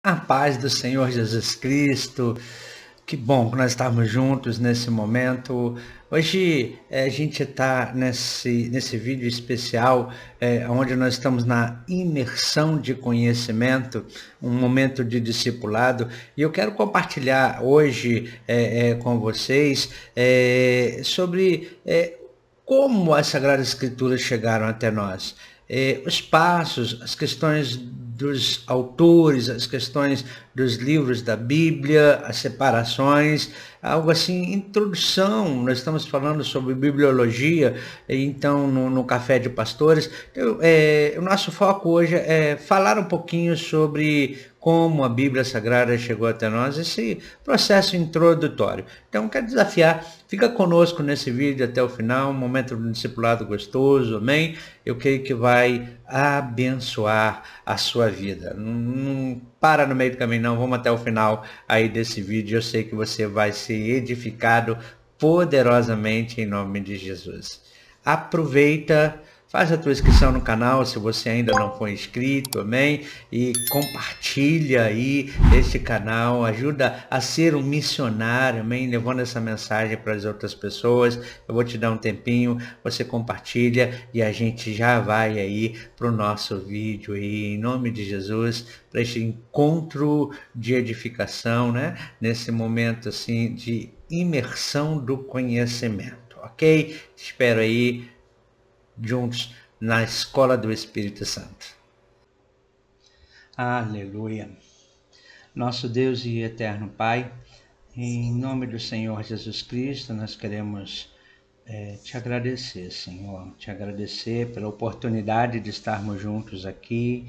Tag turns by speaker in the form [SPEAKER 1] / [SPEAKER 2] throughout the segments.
[SPEAKER 1] A paz do Senhor Jesus Cristo. Que bom que nós estamos juntos nesse momento. Hoje a gente está nesse vídeo especial, onde nós estamos na imersão de conhecimento, um momento de discipulado, e eu quero compartilhar hoje com vocês sobre como as Sagradas Escrituras chegaram até nós. Os passos, as questões dos autores, as questões dos livros da Bíblia, as separações, algo assim, introdução. Nós estamos falando sobre bibliologia, então no Café de Pastores. O nosso foco hoje é falar um pouquinho sobre como a Bíblia Sagrada chegou até nós, esse processo introdutório. Então, quero desafiar, fica conosco nesse vídeo até o final, um momento de um discipulado gostoso, amém? Eu creio que vai abençoar a sua vida. Não para no meio do caminho, não, vamos até o final aí desse vídeo, eu sei que você vai ser edificado poderosamente em nome de Jesus. Aproveita. Faz a tua inscrição no canal se você ainda não foi inscrito, amém? E compartilha aí este canal, ajuda a ser um missionário, amém? Levando essa mensagem para as outras pessoas. Eu vou te dar um tempinho, você compartilha e a gente já vai aí para o nosso vídeo aí, em nome de Jesus, para este encontro de edificação, né? Nesse momento assim de imersão do conhecimento, ok? Te espero aí juntos na escola do Espírito Santo. Aleluia. Nosso Deus e eterno Pai, em nome do Senhor Jesus Cristo, nós queremos te agradecer, Senhor, te agradecer pela oportunidade de estarmos juntos aqui,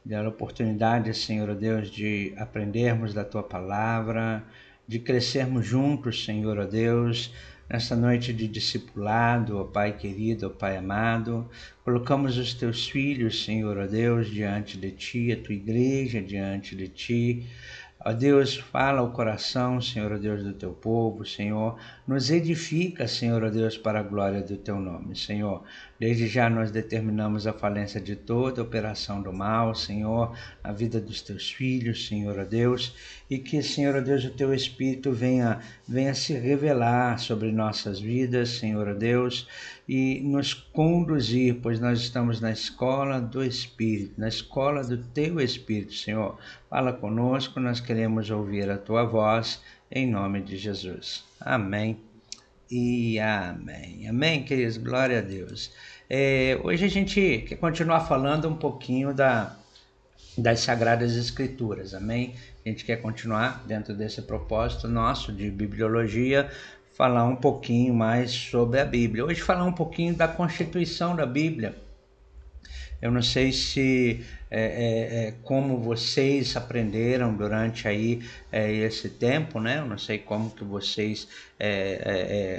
[SPEAKER 1] pela oportunidade, Senhor Deus, de aprendermos da Tua Palavra, de crescermos juntos, Senhor Deus, nessa noite de discipulado, ó Pai querido, ó Pai amado. Colocamos os Teus filhos, Senhor, ó Deus, diante de Ti, a Tua igreja diante de Ti. Ó Deus, fala o coração, Senhor, ó Deus, do Teu povo, Senhor. Nos edifica, Senhor, ó Deus, para a glória do Teu nome, Senhor. Desde já nós determinamos a falência de toda operação do mal, Senhor, na vida dos Teus filhos, Senhor, ó Deus. E que, Senhor, ó Deus, o Teu Espírito venha se revelar sobre nossas vidas, Senhor, ó Deus, e nos conduzir, pois nós estamos na escola do Espírito, na escola do Teu Espírito, Senhor. Fala conosco, nós queremos ouvir a Tua voz, em nome de Jesus. Amém e amém. Amém, queridos? Glória a Deus. Hoje a gente quer continuar falando um pouquinho das Sagradas Escrituras, amém? A gente quer continuar dentro desse propósito nosso de bibliologia, falar um pouquinho mais sobre a Bíblia. Hoje falar um pouquinho da constituição da Bíblia. Eu não sei se como vocês aprenderam durante aí esse tempo, né? Eu não sei como que vocês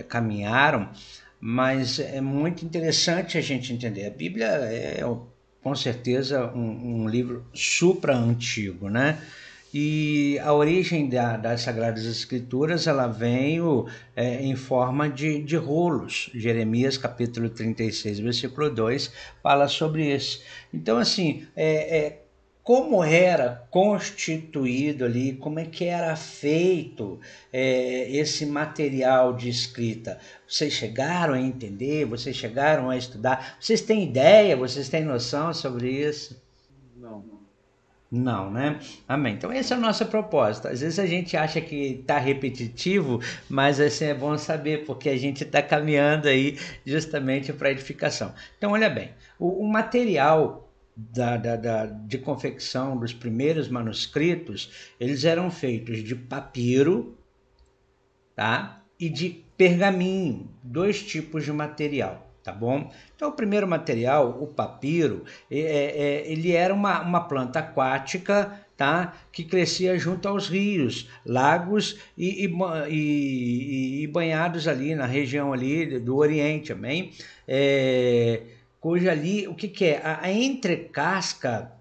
[SPEAKER 1] caminharam, mas é muito interessante a gente entender. A Bíblia é com certeza um livro supra antigo, né? E a origem das Sagradas Escrituras, ela veio em forma de rolos. Jeremias capítulo 36, versículo 2, fala sobre isso. Então, assim, como era constituído ali, como é que era feito esse material de escrita? Vocês chegaram a entender? Vocês chegaram a estudar? Vocês têm ideia? Vocês têm noção sobre isso? Não, né? Amém. Então esse é o nosso propósito. Às vezes a gente acha que está repetitivo, mas assim é bom saber, porque a gente está caminhando aí justamente para edificação. Então olha bem, o material de confecção dos primeiros manuscritos, eles eram feitos de papiro, tá? E de pergaminho, dois tipos de material. Tá bom? Então, o primeiro material, o papiro, ele era uma planta aquática, tá? Que crescia junto aos rios, lagos e banhados ali na região ali do Oriente, amém? Cuja ali, o que é? A entrecasca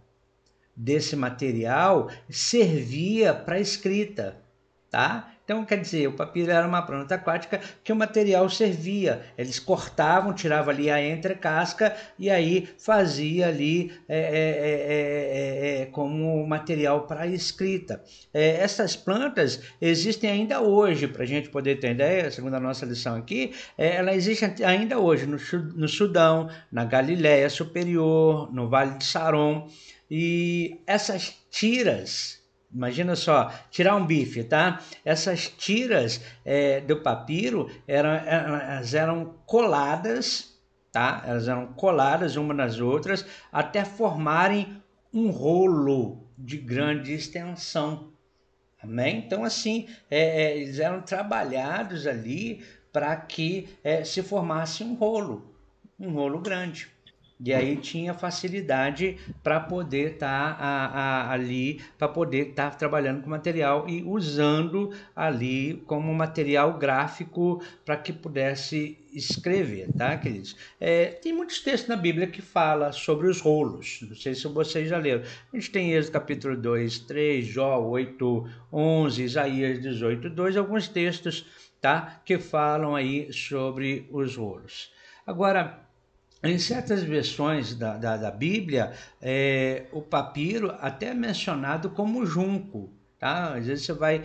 [SPEAKER 1] desse material servia para escrita. tá? Então, quer dizer, o papiro era uma planta aquática que o material servia. Eles cortavam, tiravam ali a entrecasca e aí fazia ali como material para escrita. Essas plantas existem ainda hoje, para a gente poder ter ideia, segundo a nossa lição aqui, ela existe ainda hoje no Sudão, na Galiléia Superior, no Vale de Saron. E essas tiras, imagina só, tirar um bife, tá? Essas tiras do papiro elas eram coladas, tá? Elas eram coladas umas nas outras até formarem um rolo de grande extensão. Amém? Então, assim, eles eram trabalhados ali para que se formasse um rolo grande. E aí tinha facilidade para poder estar ali, para poder estar trabalhando com material e usando ali como material gráfico para que pudesse escrever, tá, queridos? Tem muitos textos na Bíblia que fala sobre os rolos, não sei se vocês já leram. A gente tem Êxodo capítulo 2, 3, Jó 8, 11, Isaías 18, 2, alguns textos, tá, que falam aí sobre os rolos. Agora, em certas versões da Bíblia, o papiro até é mencionado como junco. Tá? Às vezes você vai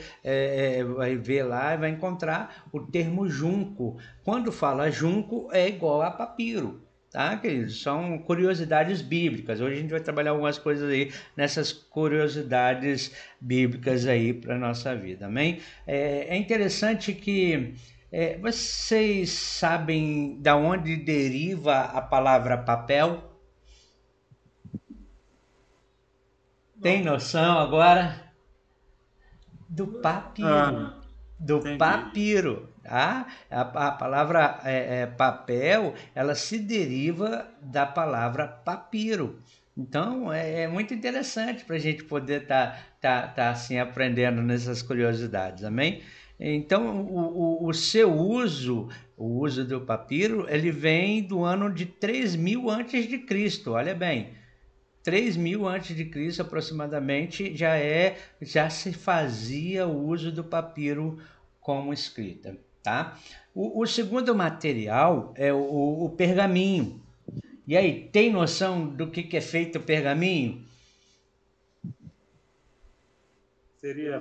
[SPEAKER 1] ver lá e vai encontrar o termo junco. Quando fala junco, é igual a papiro. Tá, queridos? São curiosidades bíblicas. Hoje a gente vai trabalhar algumas coisas aí nessas curiosidades bíblicas aí para a nossa vida. Amém? É interessante que vocês sabem da onde deriva a palavra papel? Tem
[SPEAKER 2] Não.
[SPEAKER 1] noção agora? Do papiro.
[SPEAKER 2] Ah,
[SPEAKER 1] Do
[SPEAKER 2] entendi.
[SPEAKER 1] papiro. Tá? A palavra papel, ela se deriva da palavra papiro. Então é muito interessante para a gente poder tá assim aprendendo nessas curiosidades, amém? Então o seu uso, o uso do papiro, ele vem do ano de 3000 antes de Cristo. Olha bem, 3000 antes de Cristo aproximadamente já se fazia o uso do papiro como escrita, tá? O segundo material é o pergaminho. E aí, tem noção do que é feito o pergaminho?
[SPEAKER 2] Seria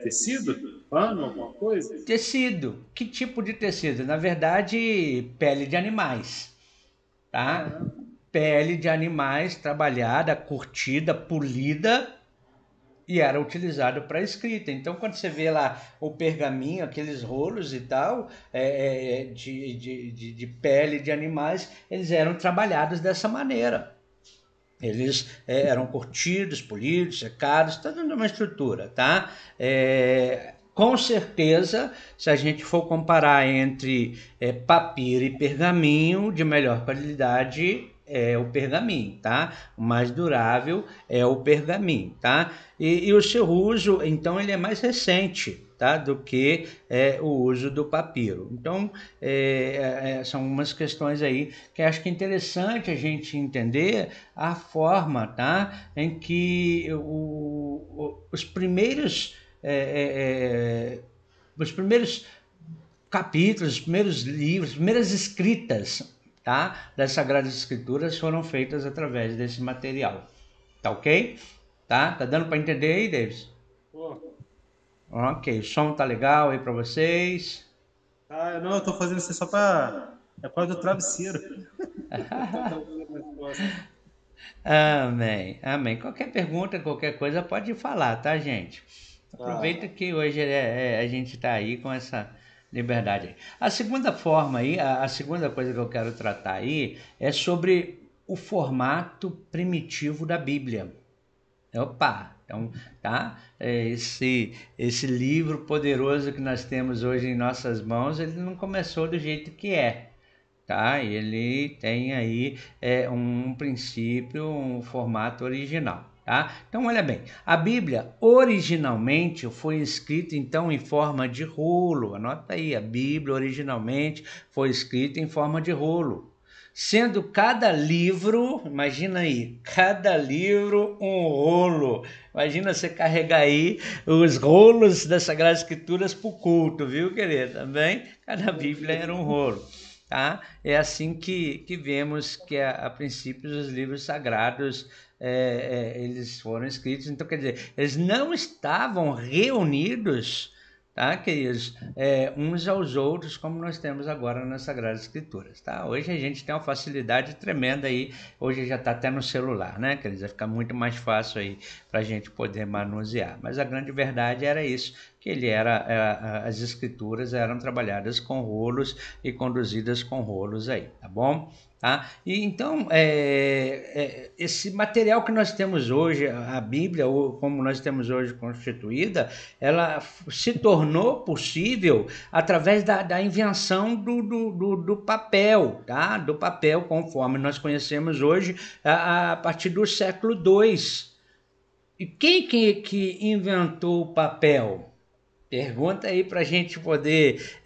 [SPEAKER 2] tecido? Pano, alguma coisa?
[SPEAKER 1] Tecido. Que tipo de tecido? Na verdade, pele de animais, tá?
[SPEAKER 2] Caramba.
[SPEAKER 1] Pele de animais trabalhada, curtida, polida e era utilizado para escrita. Então, quando você vê lá o pergaminho, aqueles rolos e tal, de pele de animais, eles eram trabalhados dessa maneira. Eles eram curtidos, polidos, secados, toda uma estrutura, tá? Com certeza, se a gente for comparar entre papiro e pergaminho, de melhor qualidade é o pergaminho, tá? O mais durável é o pergaminho, tá? E o seu uso, então, ele é mais recente, tá? Do que o uso do papiro. Então, são umas questões aí que acho que é interessante a gente entender a forma, tá? Em que os primeiros capítulos, os primeiros livros, as primeiras escritas, tá? Das Sagradas Escrituras foram feitas através desse material. Tá ok? Tá dando para entender aí, Davis?
[SPEAKER 2] Pô,
[SPEAKER 1] Ok, o som tá legal aí para vocês.
[SPEAKER 2] não, eu tô fazendo isso só para. É por causa do travesseiro. Tá travesseiro nas costas.
[SPEAKER 1] Amém, amém. Qualquer pergunta, qualquer coisa, pode falar, tá, gente?
[SPEAKER 2] Tá.
[SPEAKER 1] Aproveita que hoje a gente está aí com essa liberdade aí. A segunda forma aí, a segunda coisa que eu quero tratar aí é sobre o formato primitivo da Bíblia. Opa, então, tá? Esse livro poderoso que nós temos hoje em nossas mãos, ele não começou do jeito que é, tá? Ele tem aí um princípio, um formato original, tá? Então, olha bem, a Bíblia originalmente foi escrita então em forma de rolo. Anota aí, a Bíblia originalmente foi escrita em forma de rolo. sendo cada livro, imagina aí, cada livro um rolo. Imagina você carregar aí os rolos das Sagradas Escrituras para o culto, viu, querido? Também cada Bíblia era um rolo. Tá? É assim que vemos que a princípio os livros sagrados eles foram escritos. Então, quer dizer, eles não estavam reunidos, tá, queridos, uns aos outros, como nós temos agora nas Sagradas Escrituras, tá? Hoje a gente tem uma facilidade tremenda aí, hoje já está até no celular, né, queridos? Vai ficar muito mais fácil aí para a gente poder manusear. Mas a grande verdade era isso, que as Escrituras eram trabalhadas com rolos e conduzidas com rolos aí, tá bom? Tá? E então, esse material que nós temos hoje, a Bíblia, ou como nós temos hoje constituída, ela se tornou possível através da invenção do papel, tá? Do papel conforme nós conhecemos hoje, a partir do século II. E quem que inventou o papel? Pergunta aí para a gente poder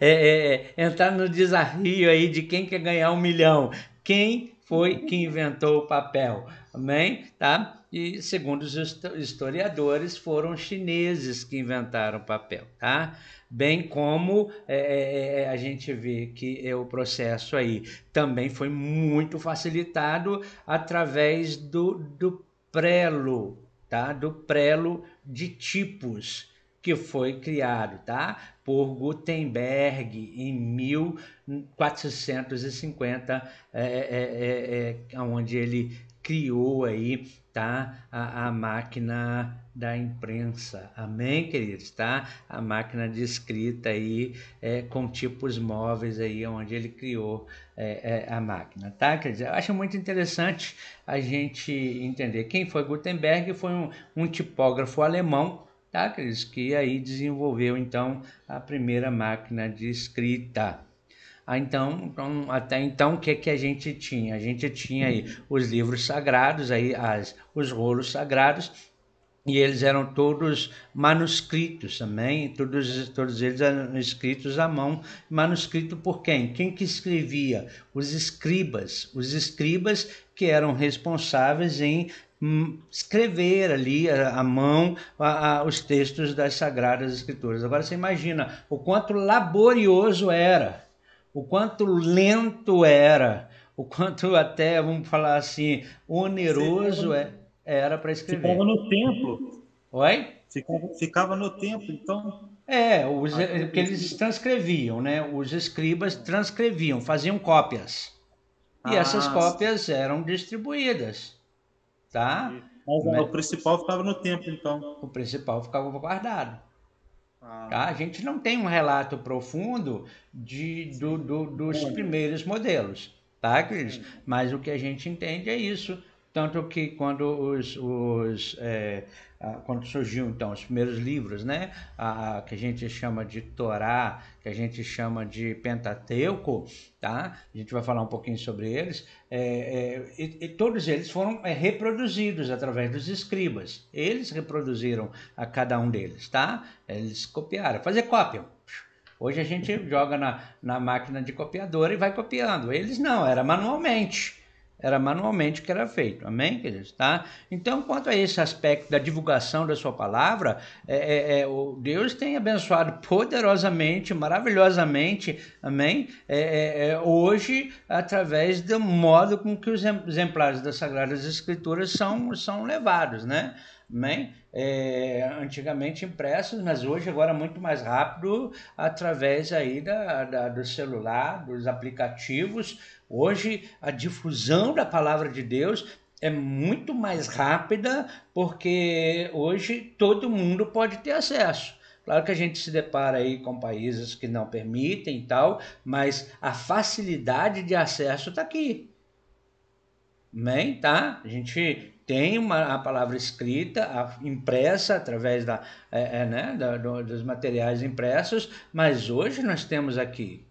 [SPEAKER 1] entrar no desafio aí de quem quer ganhar 1 milhão. Quem foi que inventou o papel? Amém? Tá? E segundo os historiadores, foram chineses que inventaram o papel, tá? Bem como a gente vê que o processo aí também foi muito facilitado através do prelo, tá? Do prelo de tipos, que foi criado, tá? Por Gutenberg em 1450, onde ele criou aí, tá? A máquina da imprensa, amém, queridos, tá? A máquina de escrita aí, com tipos móveis aí, onde ele criou a máquina, tá? Quer dizer, eu acho muito interessante a gente entender quem foi Gutenberg. Foi um tipógrafo alemão, tá, queridos, que aí desenvolveu então a primeira máquina de escrita. Então, até então, o que a gente tinha? A gente tinha aí os livros sagrados, aí os rolos sagrados, e eles eram todos manuscritos também, todos eles eram escritos à mão. Manuscrito por quem? Quem que escrevia? Os escribas que eram responsáveis em escrever ali à mão os textos das Sagradas Escrituras. Agora você imagina o quanto laborioso era, o quanto lento era, o quanto até, vamos falar assim, oneroso era para escrever.
[SPEAKER 2] Ficava no tempo.
[SPEAKER 1] Oi?
[SPEAKER 2] Ficava no tempo, então.
[SPEAKER 1] Que eles transcreviam, né? Os escribas transcreviam, faziam cópias. E essas cópias eram distribuídas, tá?
[SPEAKER 2] Mas o principal ficava no templo, então.
[SPEAKER 1] O principal ficava guardado. Tá? A gente não tem um relato profundo dos primeiros modelos, tá, queridos? Mas o que a gente entende é isso. Tanto que quando quando surgiu então os primeiros livros, né, que a gente chama de Torá, que a gente chama de Pentateuco, tá? A gente vai falar um pouquinho sobre eles. E todos eles foram reproduzidos através dos escribas. Eles reproduziram a cada um deles, tá? Eles copiaram, fazer cópia. Hoje a gente joga na máquina de copiadora e vai copiando. Eles não, era manualmente. Era manualmente que era feito, amém, queridos? Tá? Então, quanto a esse aspecto da divulgação da sua palavra, o Deus tem abençoado poderosamente, maravilhosamente, amém? Hoje, através do modo com que os exemplares das Sagradas Escrituras são levados, né? Amém? Antigamente impressos, mas hoje agora muito mais rápido, através aí do celular, dos aplicativos. Hoje a difusão da palavra de Deus é muito mais rápida, porque hoje todo mundo pode ter acesso. Claro que a gente se depara aí com países que não permitem e tal, mas a facilidade de acesso está aqui. Amém? Tá? A gente tem a palavra escrita, impressa através dos materiais impressos, mas hoje nós temos aqui.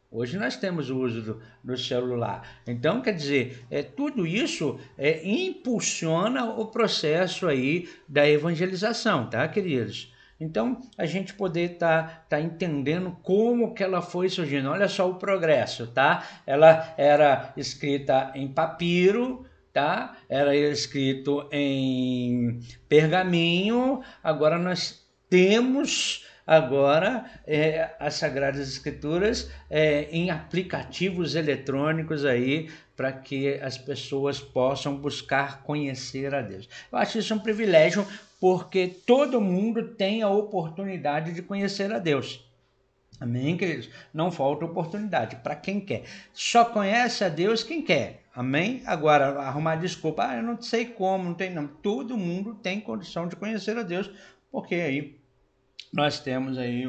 [SPEAKER 1] Hoje nós temos o uso do celular. Então, quer dizer, tudo isso impulsiona o processo aí da evangelização, tá, queridos? Então, a gente poder tá entendendo como que ela foi surgindo. Olha só o progresso, tá? Ela era escrita em papiro, tá? Era escrito em pergaminho. Agora nós temos as Sagradas Escrituras em aplicativos eletrônicos aí para que as pessoas possam buscar conhecer a Deus. Eu acho isso um privilégio porque todo mundo tem a oportunidade de conhecer a Deus. Amém, queridos? Não falta oportunidade para quem quer. Só conhece a Deus quem quer. Amém? Agora, arrumar desculpa, eu não sei como, não tem não. Todo mundo tem condição de conhecer a Deus, porque aí nós temos aí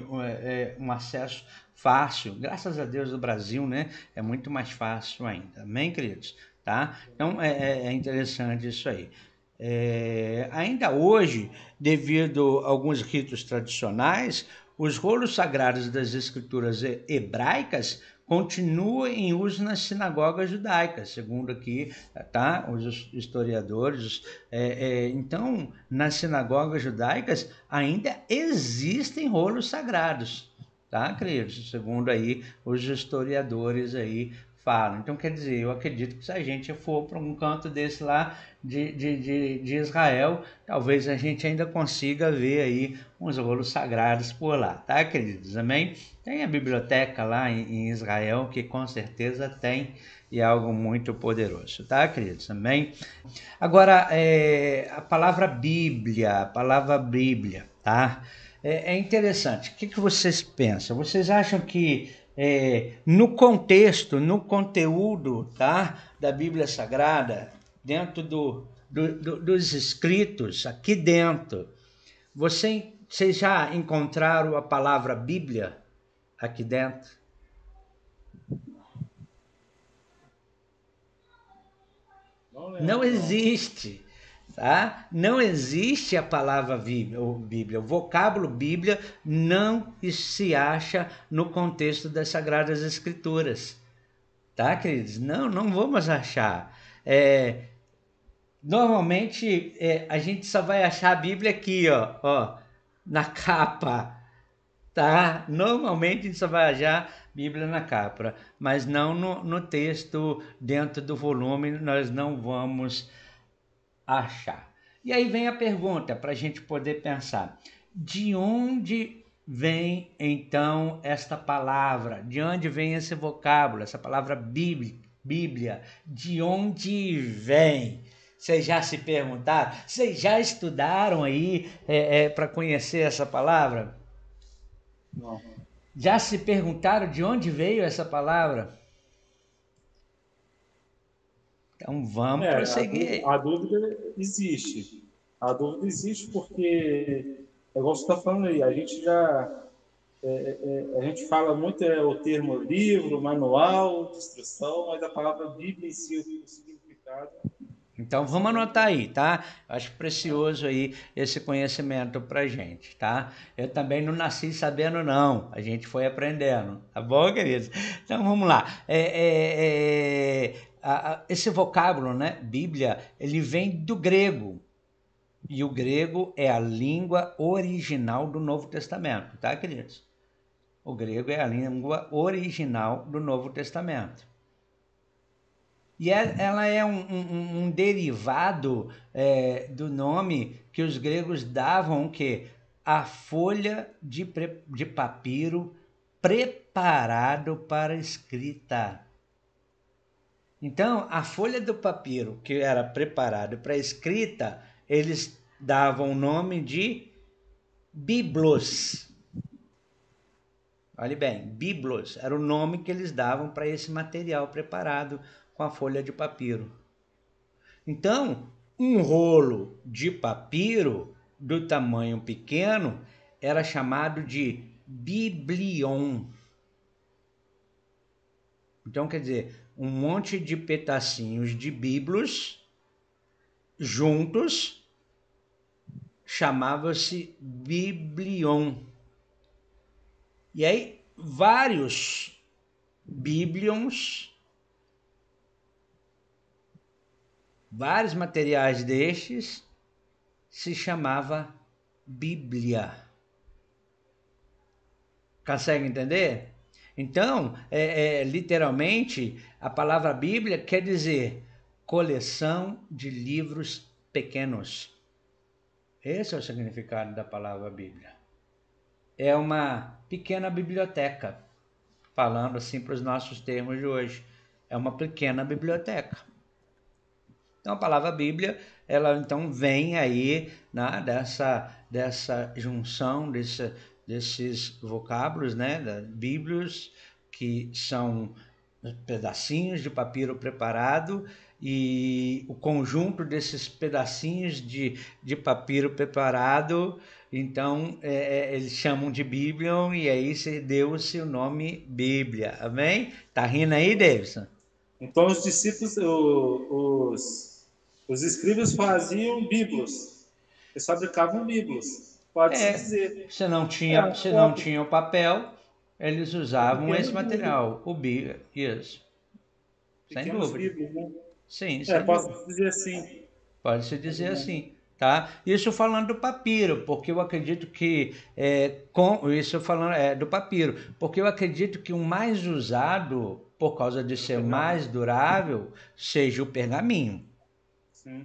[SPEAKER 1] um acesso fácil, graças a Deus do Brasil, né? É muito mais fácil ainda. Amém, queridos? Tá? Então é interessante isso aí. Ainda hoje, devido a alguns ritos tradicionais, os rolos sagrados das escrituras hebraicas continuam em uso nas sinagogas judaicas, segundo aqui, tá? Os historiadores. Então, nas sinagogas judaicas ainda existem rolos sagrados, tá, queridos? Segundo aí os historiadores aí falam. Então, quer dizer, eu acredito que se a gente for para um canto desse lá de Israel, talvez a gente ainda consiga ver aí uns rolos sagrados por lá, tá, queridos? Amém? Tem a biblioteca lá em Israel que com certeza tem e é algo muito poderoso, tá, queridos? Amém? Agora, a palavra Bíblia, tá? É interessante. O que vocês pensam? Vocês acham que no contexto, no conteúdo, tá, da Bíblia Sagrada, dentro dos escritos, aqui dentro, vocês já encontraram a palavra Bíblia aqui dentro? Não existe, tá? Não existe a palavra Bíblia. O vocábulo Bíblia não se acha no contexto das Sagradas Escrituras, tá, queridos? Não vamos achar. Normalmente a gente só vai achar a Bíblia aqui, ó, na capa, tá? Normalmente a gente só vai achar Bíblia na capa, mas não no texto dentro do volume, nós não vamos achar. E aí vem a pergunta para a gente poder pensar: de onde vem então esta palavra? De onde vem esse vocábulo, essa palavra Bíblia? De onde vem? Vocês já se perguntaram? Vocês já estudaram aí para conhecer essa palavra?
[SPEAKER 2] Não.
[SPEAKER 1] Já se perguntaram de onde veio essa palavra? Então vamos prosseguir.
[SPEAKER 2] A dúvida existe. A dúvida existe porque, é igual você está falando aí, a gente já. A gente fala muito o termo livro, manual, de instrução, mas a palavra Bíblia em si, o significado.
[SPEAKER 1] Então vamos anotar aí, tá? Acho precioso aí esse conhecimento pra gente, tá? Eu também não nasci sabendo não, a gente foi aprendendo, tá bom, queridos? Então vamos lá. Esse vocábulo, né, Bíblia, ele vem do grego. E o grego é a língua original do Novo Testamento, tá, queridos? O grego é a língua original do Novo Testamento. E ela é um derivado do nome que os gregos davam, o quê? A folha de papiro preparado para escrita. Então, a folha do papiro que era preparado para escrita, eles davam o nome de biblos. Olhe bem, biblos era o nome que eles davam para esse material preparado com a folha de papiro. Então, um rolo de papiro do tamanho pequeno era chamado de biblion. Então, quer dizer, um monte de pedacinhos de biblos juntos chamava-se biblion. E aí, vários biblions, vários materiais destes, se chamava Bíblia. Consegue entender? Então, literalmente, a palavra Bíblia quer dizer coleção de livros pequenos. Esse é o significado da palavra Bíblia. É uma pequena biblioteca, falando assim para os nossos termos de hoje. É uma pequena biblioteca. Então, a palavra Bíblia, ela então vem aí, né, dessa junção desses vocábulos, né, bíblios, que são pedacinhos de papiro preparado, e o conjunto desses pedacinhos de papiro preparado, então eles chamam de Bíblia, e aí deu-se o nome Bíblia. Amém? Tá rindo aí, Davidson?
[SPEAKER 2] Então os discípulos, os escribas faziam bíblios, eles fabricavam bíblios, pode-se dizer.
[SPEAKER 1] Se não tinha o papel, eles usavam esse
[SPEAKER 2] Pequenos bíblios,
[SPEAKER 1] material, o Bíblia, isso, sem
[SPEAKER 2] pequenos
[SPEAKER 1] dúvida.
[SPEAKER 2] bíblios, né?
[SPEAKER 1] Sim, sem dúvida.
[SPEAKER 2] Posso dizer assim.
[SPEAKER 1] Pode-se dizer assim, tá? Isso falando do papiro, porque eu acredito que isso falando do papiro, porque eu acredito que o mais usado, por causa de ser mais durável, seja o pergaminho.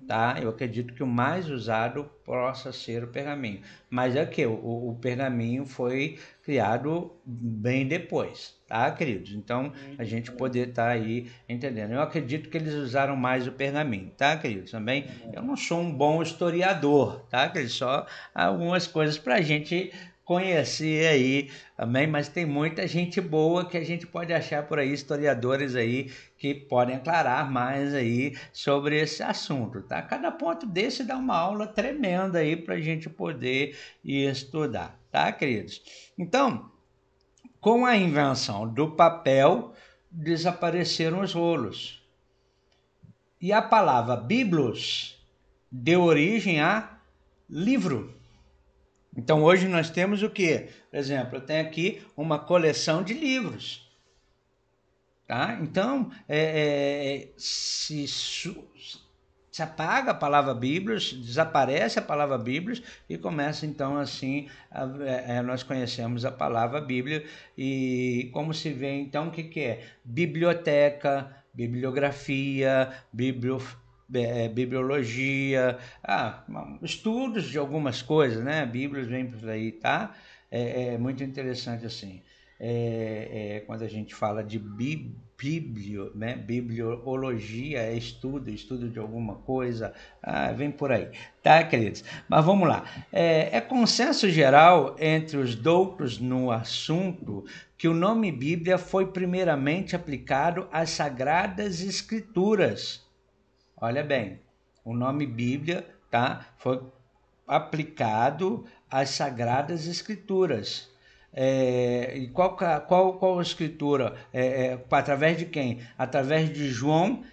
[SPEAKER 1] Tá? Eu acredito que o mais usado possa ser o pergaminho. Mas é que o pergaminho foi criado bem depois, tá, queridos? Então, a gente poder estar aí entendendo. Eu acredito que eles usaram mais o pergaminho, tá, queridos? Também, eu não sou um bom historiador, tá, queridos? Só algumas coisas para a gente conhecer aí, amém? Mas tem muita gente boa que a gente pode achar por aí, historiadores aí, que podem aclarar mais aí sobre esse assunto, tá? Cada ponto desse dá uma aula tremenda aí para a gente poder estudar, tá, queridos? Então, com a invenção do papel, desapareceram os rolos. E a palavra biblos deu origem a livro. Então, hoje nós temos o quê? Por exemplo, eu tenho aqui uma coleção de livros. Tá? Então, se apaga a palavra Bíblia, desaparece a palavra Bíblia e começa então assim, nós conhecemos a palavra Bíblia e como se vê então o que é? Biblioteca, bibliografia, bibliologia, estudos de algumas coisas, né? Bíblias vem por aí, tá? É muito interessante assim. Quando a gente fala de né? Bibliologia, é estudo de alguma coisa, vem por aí, tá, queridos? Mas vamos lá. É consenso geral entre os doutos no assunto que o nome Bíblia foi primeiramente aplicado às Sagradas Escrituras. Olha bem, o nome Bíblia, tá, foi aplicado às Sagradas Escrituras. E qual escritura? Através de quem? Através de João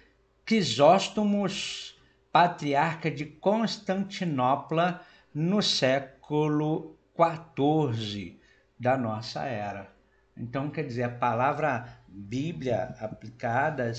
[SPEAKER 1] Crisóstomos, patriarca de Constantinopla, no século XIV da nossa era. Então, quer dizer, a palavra Bíblia aplicada,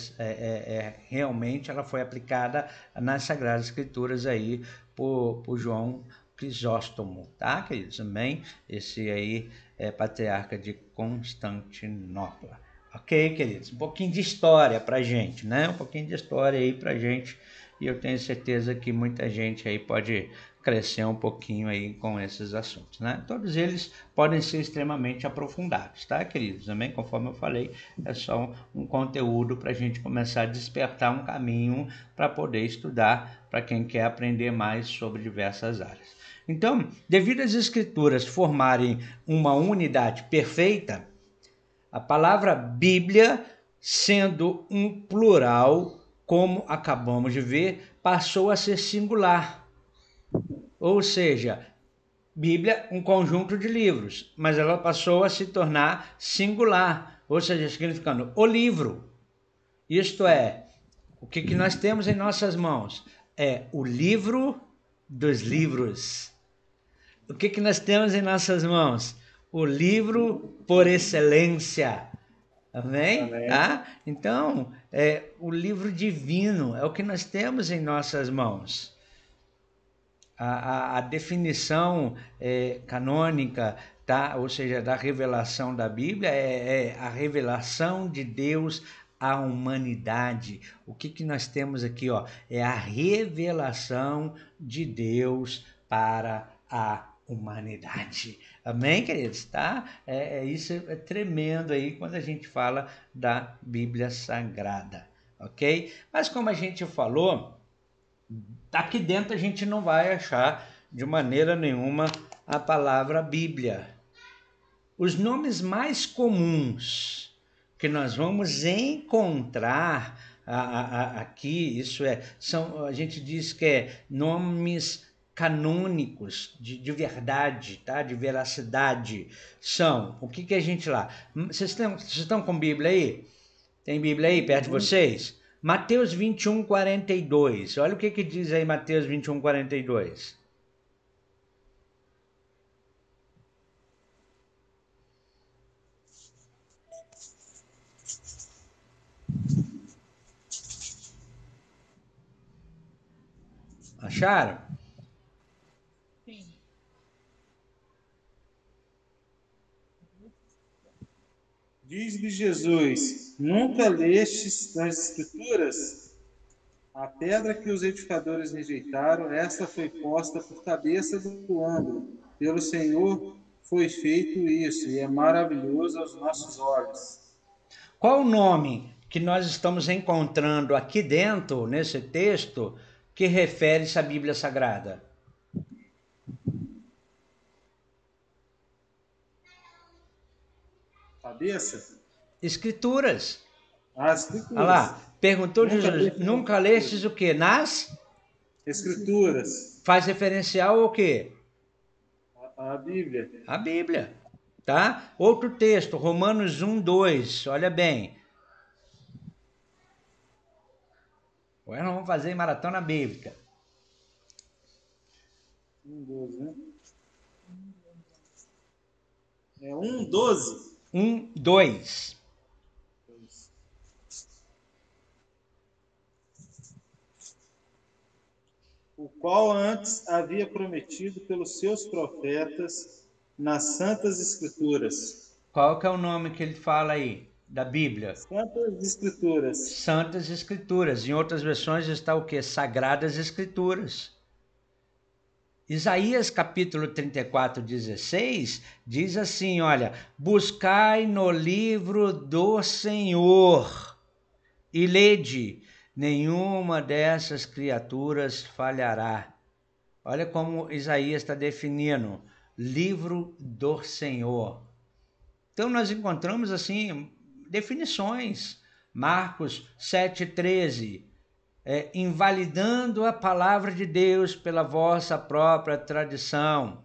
[SPEAKER 1] realmente ela foi aplicada nas Sagradas Escrituras aí por João Crisóstomo, tá, queridos? Também esse aí é patriarca de Constantinopla. Ok, queridos? Um pouquinho de história pra gente, né? Um pouquinho de história aí pra gente. E eu tenho certeza que muita gente aí pode crescer um pouquinho aí com esses assuntos, né? Todos eles podem ser extremamente aprofundados, tá, queridos? Também, conforme eu falei, é só um conteúdo para a gente começar a despertar um caminho para poder estudar, para quem quer aprender mais sobre diversas áreas. Então, devido às escrituras formarem uma unidade perfeita, a palavra Bíblia, sendo um plural, como acabamos de ver, passou a ser singular. Ou seja, Bíblia, um conjunto de livros, mas ela passou a se tornar singular, ou seja, significando o livro. Isto é, o que nós temos em nossas mãos? É o livro dos livros. O que nós temos em nossas mãos? O livro por excelência. Amém? Tá? Então, o livro divino é o que nós temos em nossas mãos. A definição canônica tá? Ou seja, da revelação da Bíblia, é a revelação de Deus à humanidade. O que nós temos aqui, ó? É a revelação de Deus para a humanidade. Amém, queridos? Tá? Isso é tremendo aí quando a gente fala da Bíblia Sagrada, ok? Mas como a gente falou, aqui dentro a gente não vai achar de maneira nenhuma a palavra Bíblia. Os nomes mais comuns que nós vamos encontrar aqui, isso é, a gente diz que é nomes canônicos de verdade, tá? De veracidade. São, o que a gente lá? Vocês estão com Bíblia aí? Tem Bíblia aí perto de vocês? Mateus 21, 42. Olha o que diz aí Mateus 21, 42. Acharam?
[SPEAKER 3] Sim.
[SPEAKER 2] Diz-lhe Jesus: Nunca lestes nas Escrituras? A pedra que os edificadores rejeitaram, esta foi posta por cabeça do ângulo. Pelo Senhor foi feito isso, e é maravilhoso aos nossos olhos.
[SPEAKER 1] Qual o nome que nós estamos encontrando aqui dentro, nesse texto, que refere-se à Bíblia Sagrada?
[SPEAKER 2] Cabeça?
[SPEAKER 1] Escrituras.
[SPEAKER 2] As
[SPEAKER 1] Olha
[SPEAKER 2] Escrituras.
[SPEAKER 1] lá, perguntou Jesus, nunca lestes o quê? Nas?
[SPEAKER 2] Escrituras.
[SPEAKER 1] Faz referencial ao quê?
[SPEAKER 2] A Bíblia.
[SPEAKER 1] A Bíblia, tá? Outro texto, Romanos 1, 2, olha bem. Agora nós vamos fazer maratona bíblica.
[SPEAKER 2] 1:12, né? É 1:12.
[SPEAKER 1] 1, 2.
[SPEAKER 2] O qual antes havia prometido pelos seus profetas nas Santas Escrituras.
[SPEAKER 1] Qual que é o nome que ele fala aí da Bíblia?
[SPEAKER 2] Santas Escrituras.
[SPEAKER 1] Santas Escrituras. Em outras versões está o quê? Sagradas Escrituras. Isaías capítulo 34, 16 diz assim, olha, buscai no livro do Senhor e lede, nenhuma dessas criaturas falhará. Olha como Isaías está definindo, livro do Senhor. Então nós encontramos assim definições, Marcos 7,13, invalidando a palavra de Deus pela vossa própria tradição.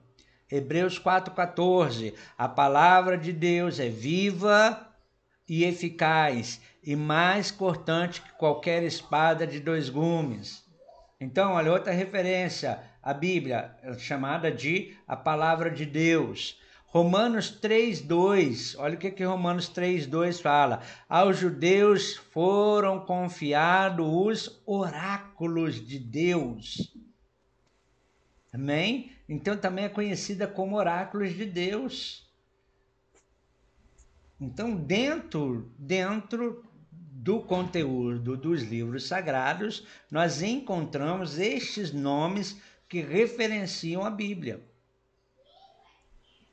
[SPEAKER 1] Hebreus 4,14, a palavra de Deus é viva e eficaz e mais cortante que qualquer espada de 2 gumes. Então, olha, outra referência, a Bíblia, chamada de a palavra de Deus. Romanos 3,2, olha o que Romanos 3,2 fala. Aos judeus foram confiados os oráculos de Deus. Amém? Então também é conhecida como oráculos de Deus. Então, dentro do conteúdo dos livros sagrados, nós encontramos estes nomes que referenciam a Bíblia.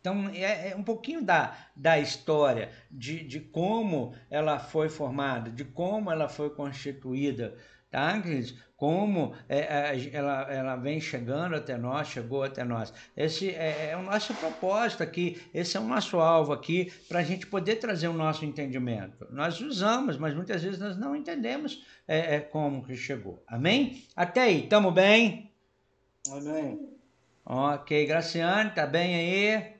[SPEAKER 1] Então, é um pouquinho da história, de como ela foi formada, de como ela foi constituída, tá, queridos? Como ela vem chegando até nós, chegou até nós. Esse é o nosso propósito aqui, esse é o nosso alvo aqui, para a gente poder trazer o nosso entendimento. Nós usamos, mas muitas vezes nós não entendemos como que chegou. Amém? Até aí, estamos bem?
[SPEAKER 2] Amém.
[SPEAKER 1] Ok, Graciane, tá bem aí?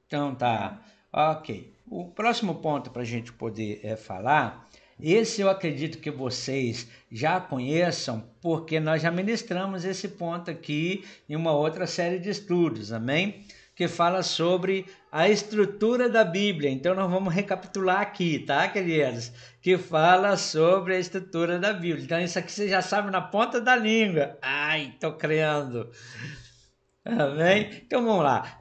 [SPEAKER 1] Então tá, ok. O próximo ponto para a gente poder falar, esse eu acredito que vocês já conheçam, porque nós já ministramos esse ponto aqui em uma outra série de estudos, amém? Que fala sobre a estrutura da Bíblia. Então nós vamos recapitular aqui, tá, queridos? Que fala sobre a estrutura da Bíblia. Então isso aqui você já sabe na ponta da língua. Ai, tô crendo. Amém? Então vamos lá.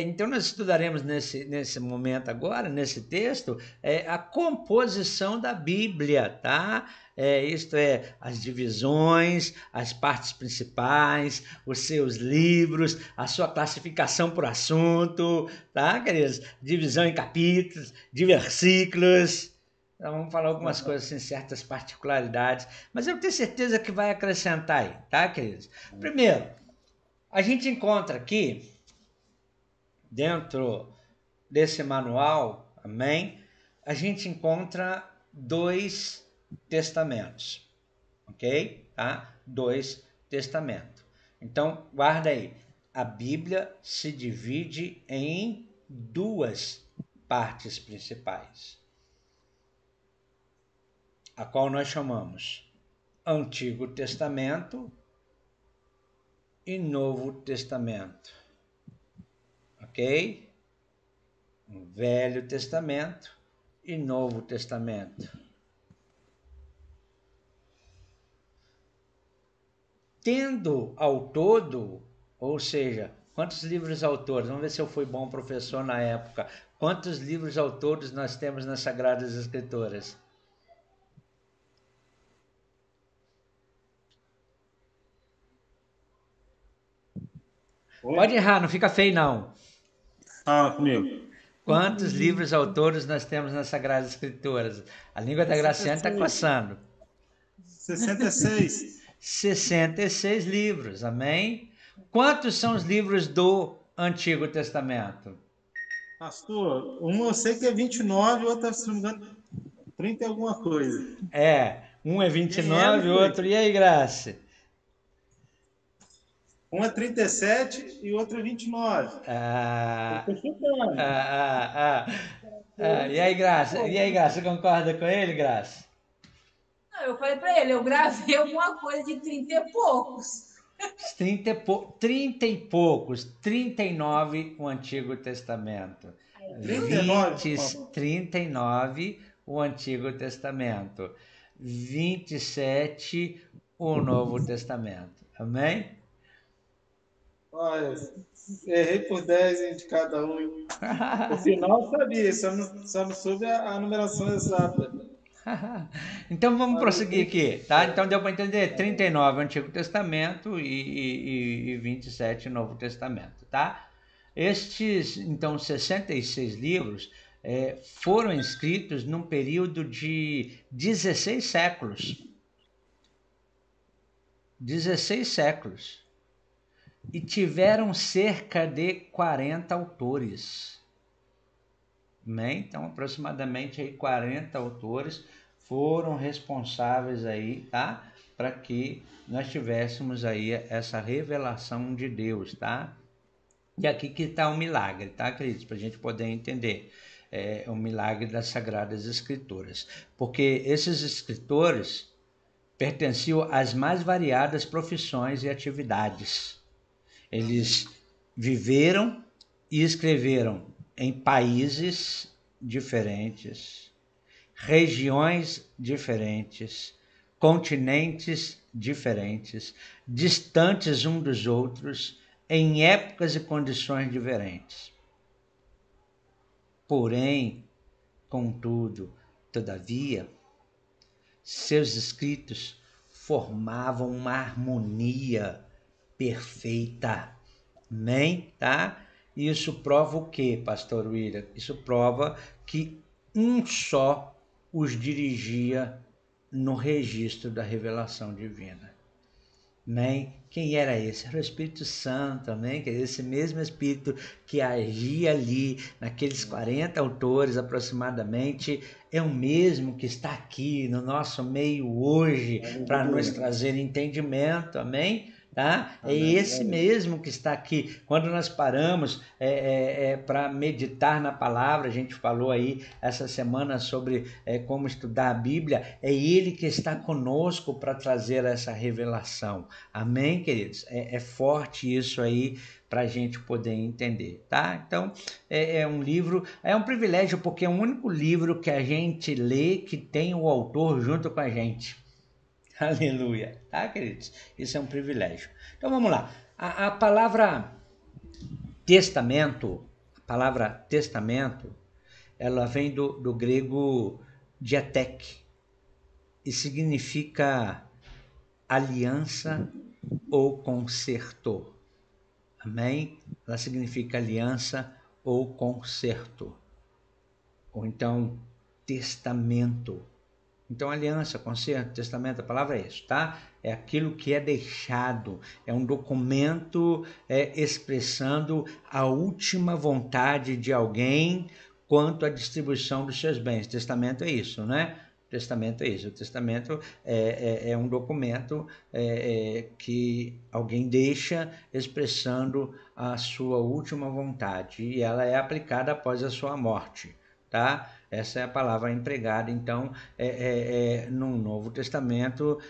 [SPEAKER 1] Então nós estudaremos nesse momento agora, nesse texto, a composição da Bíblia, tá? Isto é, as divisões, as partes principais, os seus livros, a sua classificação por assunto, tá, queridos? Divisão em capítulos, de versículos. Então vamos falar algumas coisas assim, certas particularidades, mas eu tenho certeza que vai acrescentar aí, tá, queridos? Primeiro, a gente encontra aqui, dentro desse manual, amém? A gente encontra 2 testamentos, ok? Tá? 2 testamentos. Então, guarda aí. A Bíblia se divide em 2 partes principais, a qual nós chamamos Antigo Testamento e Novo Testamento, ok? Velho Testamento e Novo Testamento. Tendo ao todo, ou seja, quantos livros autores? Vamos ver se eu fui bom professor na época. Quantos livros autores nós temos nas Sagradas Escrituras?
[SPEAKER 2] Oi?
[SPEAKER 1] Pode errar, não fica feio não.
[SPEAKER 2] Fala comigo.
[SPEAKER 1] Quantos livros autores nós temos nas Sagradas Escrituras? A língua da Graciane está
[SPEAKER 2] 66.
[SPEAKER 1] coçando.
[SPEAKER 2] 66.
[SPEAKER 1] 66 livros, amém? Quantos são os livros do Antigo Testamento?
[SPEAKER 2] Pastor, um eu sei que é 29, o outro, se não me engano, 30 e alguma coisa.
[SPEAKER 1] Um é
[SPEAKER 2] Quem
[SPEAKER 1] 29, o
[SPEAKER 2] foi?
[SPEAKER 1] outro, e aí, Graça?
[SPEAKER 2] Um é 37 e o outro é 29.
[SPEAKER 1] Ah,
[SPEAKER 2] Eu tô chutando.
[SPEAKER 1] E aí, Graça? E aí, Graça, você concorda com ele, Graça?
[SPEAKER 3] Não, eu falei pra ele, eu gravei alguma coisa de 30 e poucos.
[SPEAKER 1] 30 e poucos, 39 o Antigo Testamento.
[SPEAKER 2] 39?
[SPEAKER 1] 39 o Antigo Testamento. 27 o Novo Testamento. Amém?
[SPEAKER 2] Olha, errei por 10 de cada um. Hein? No final eu sabia, só não soube a numeração exata.
[SPEAKER 1] Então vamos
[SPEAKER 2] Mas eu
[SPEAKER 1] prosseguir
[SPEAKER 2] sei
[SPEAKER 1] aqui, tá? Então deu para entender? 39 Antigo Testamento e 27 Novo Testamento, tá? Estes, então, 66 livros foram escritos num período de 16 séculos. 16 séculos. E tiveram cerca de 40 autores. Né? Então, aproximadamente aí 40 autores foram responsáveis aí, tá? Para que nós tivéssemos aí essa revelação de Deus, tá? E aqui que está o milagre, tá, queridos? Para a gente poder entender o milagre das Sagradas Escrituras. Porque esses escritores pertenciam às mais variadas profissões e atividades. Eles viveram e escreveram em países diferentes, regiões diferentes, continentes diferentes, distantes uns dos outros, em épocas e condições diferentes. Porém, contudo, todavia, seus escritos formavam uma harmonia perfeita. Amém? Tá? Isso prova o quê, pastor William? Isso prova que um só os dirigia no registro da revelação divina. Amém? Quem era esse? Era o Espírito Santo, amém? Esse mesmo Espírito que agia ali, naqueles 40 autores aproximadamente, é o mesmo que está aqui no nosso meio hoje para nos trazer entendimento, amém? Tá? É esse mesmo que está aqui. Quando nós paramos para meditar na palavra, a gente falou aí essa semana sobre como estudar a Bíblia, é ele que está conosco para trazer essa revelação. Amém, queridos? É forte isso aí para a gente poder entender, tá? Então, é um livro, é um privilégio, porque é o único livro que a gente lê que tem o autor junto com a gente. Aleluia, tá, queridos? Isso é um privilégio. Então vamos lá. A palavra testamento, ela vem do grego diatek e significa aliança ou concerto. Amém? Ela significa aliança ou concerto. Ou então, testamento. Então, aliança, concerto, testamento, a palavra é isso, tá? É aquilo que é deixado, é um documento expressando a última vontade de alguém quanto à distribuição dos seus bens. Testamento é isso, né? Testamento é isso. O testamento é um documento que alguém deixa expressando a sua última vontade e ela é aplicada após a sua morte, tá? Essa é a palavra empregada, então, no Novo Testamento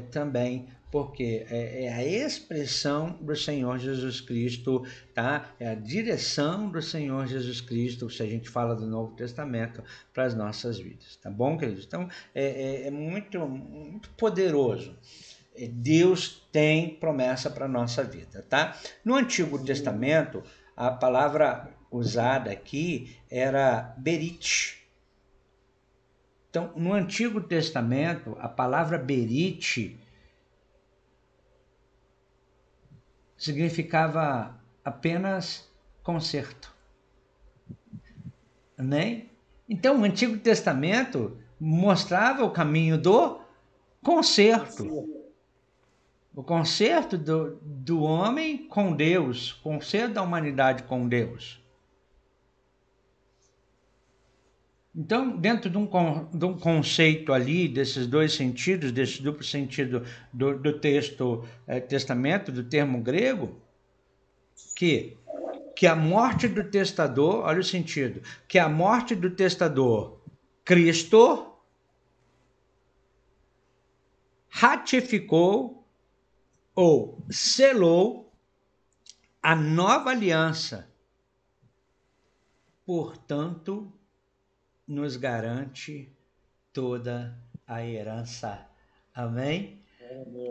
[SPEAKER 1] também, porque é a expressão do Senhor Jesus Cristo, tá? É a direção do Senhor Jesus Cristo, se a gente fala do Novo Testamento, para as nossas vidas, tá bom, queridos? Então, é muito, muito poderoso. Deus tem promessa para a nossa vida, tá? No Antigo Testamento, a palavra usada aqui era berit. Então, no Antigo Testamento, a palavra berit significava apenas conserto, né? Então, o Antigo Testamento mostrava o caminho do conserto. O conserto do homem com Deus, o conserto da humanidade com Deus. Então, dentro de um conceito ali, desses dois sentidos, desse duplo sentido do texto testamento, do termo grego, que a morte do testador, olha o sentido, que a morte do testador, Cristo, ratificou ou selou a nova aliança. Portanto, nos garante toda a herança. Amém?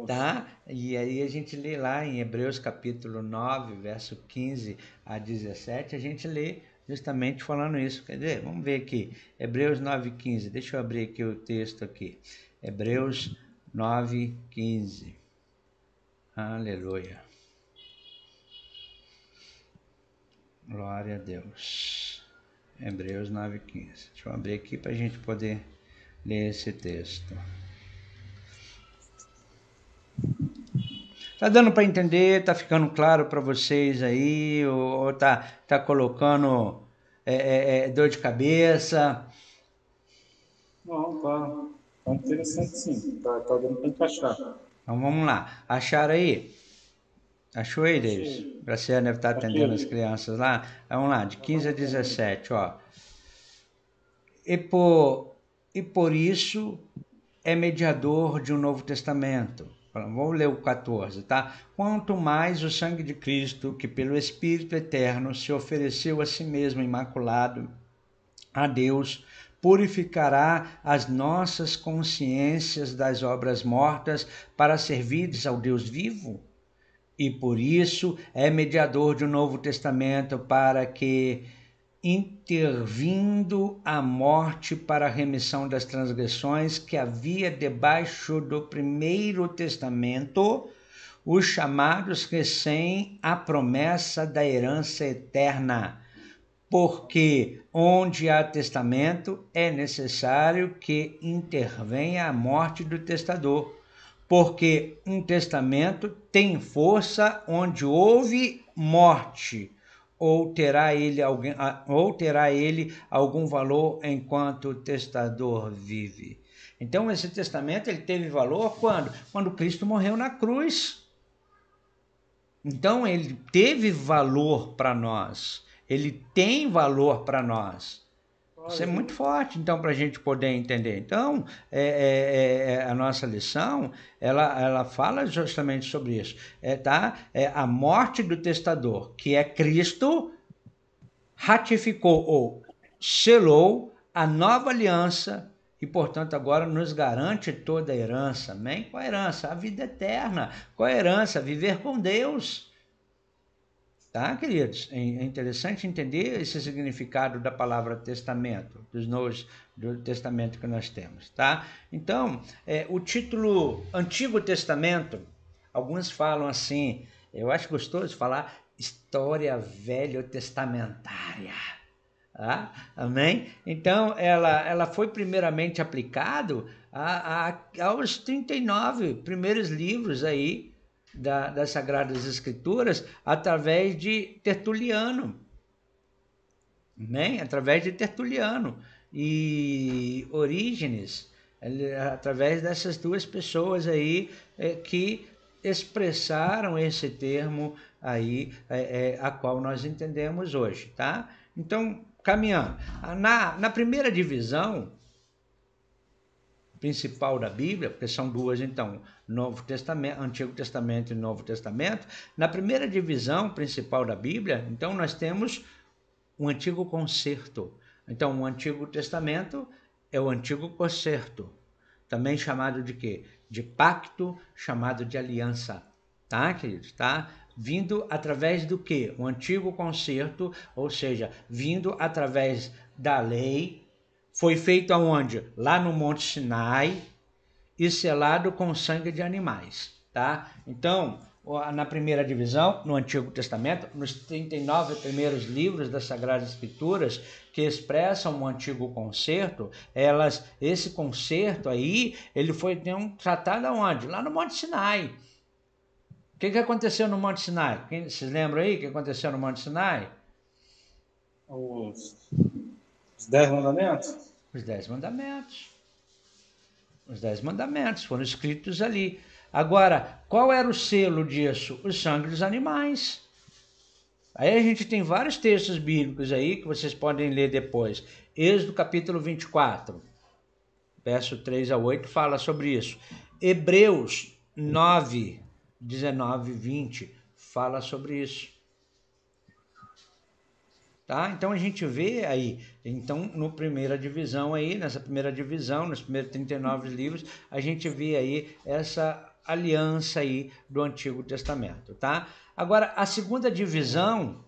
[SPEAKER 1] Tá? E aí a gente lê lá em Hebreus capítulo 9, verso 15 a 17, a gente lê justamente falando isso. Quer dizer, vamos ver aqui, Hebreus 9, 15, deixa eu abrir aqui o texto aqui. Hebreus 9, 15. Aleluia. Glória a Deus. Hebreus 9, 15. Deixa eu abrir aqui para a gente poder ler esse texto. Tá dando para entender? Tá ficando claro para vocês aí? Ou tá colocando dor de cabeça?
[SPEAKER 2] Não, tá interessante sim. Tá dando para encaixar.
[SPEAKER 1] Então vamos lá. Acharam aí? Achou aí, Davis? Graciano deve estar atendendo as crianças lá. Vamos lá, de 15 a 17, ó. E por isso é mediador de um Novo Testamento. Vamos ler o 14, tá? Quanto mais o sangue de Cristo, que pelo Espírito Eterno se ofereceu a si mesmo imaculado a Deus, purificará as nossas consciências das obras mortas para servires ao Deus vivo? E por isso é mediador de um Novo Testamento para que, intervindo a morte para a remissão das transgressões que havia debaixo do primeiro testamento, os chamados recém a promessa da herança eterna. Porque onde há testamento é necessário que intervenha a morte do testador. Porque um testamento tem força onde houve morte, ou terá ele algum valor enquanto o testador vive. Então esse testamento ele teve valor quando Cristo morreu na cruz. Então ele teve valor para nós, ele tem valor para nós. Isso é muito forte, então, para a gente poder entender. Então, a nossa lição, ela fala justamente sobre isso. A morte do testador, que é Cristo, ratificou ou selou a nova aliança e, portanto, agora nos garante toda a herança. Amém? Qual a herança? A vida eterna. Qual a herança? Viver com Deus. Tá, queridos? É interessante entender esse significado da palavra testamento, do testamento que nós temos, tá? Então, o título Antigo Testamento, alguns falam assim, eu acho gostoso falar história velho-testamentária. Ah, amém? Então, ela foi primeiramente aplicado aos 39 primeiros livros aí das Sagradas Escrituras através de Tertuliano, né? Através de Tertuliano e Orígenes, através dessas duas pessoas aí que expressaram esse termo aí a qual nós entendemos hoje, tá? Então, caminhando, na primeira divisão principal da Bíblia, porque são duas então, Novo Testamento, Antigo Testamento e Novo Testamento. Na primeira divisão principal da Bíblia, então nós temos o Antigo Concerto. Então, o Antigo Testamento é o Antigo Concerto, também chamado de quê? De pacto, chamado de aliança, tá, queridos? Tá? Vindo através do quê? O Antigo Concerto, ou seja, vindo através da lei. Foi feito aonde? Lá no Monte Sinai e selado com sangue de animais, tá? Então, na primeira divisão, no Antigo Testamento, nos 39 primeiros livros das Sagradas Escrituras que expressam o Antigo Concerto, esse concerto aí, ele foi tratado aonde? Lá no Monte Sinai. O que aconteceu no Monte Sinai? Vocês lembram aí o que aconteceu no Monte Sinai?
[SPEAKER 2] Os 10 mandamentos?
[SPEAKER 1] Os 10 mandamentos. Os 10 mandamentos foram escritos ali. Agora, qual era o selo disso? O sangue dos animais. Aí a gente tem vários textos bíblicos aí que vocês podem ler depois. Êxodo capítulo 24, verso 3 a 8 fala sobre isso. Hebreus 9, 19 e 20 fala sobre isso. Tá? Então a gente vê aí, então no primeira divisão aí, nessa primeira divisão, nos primeiros 39 livros, a gente vê aí essa aliança aí do Antigo Testamento, tá? Agora, a segunda divisão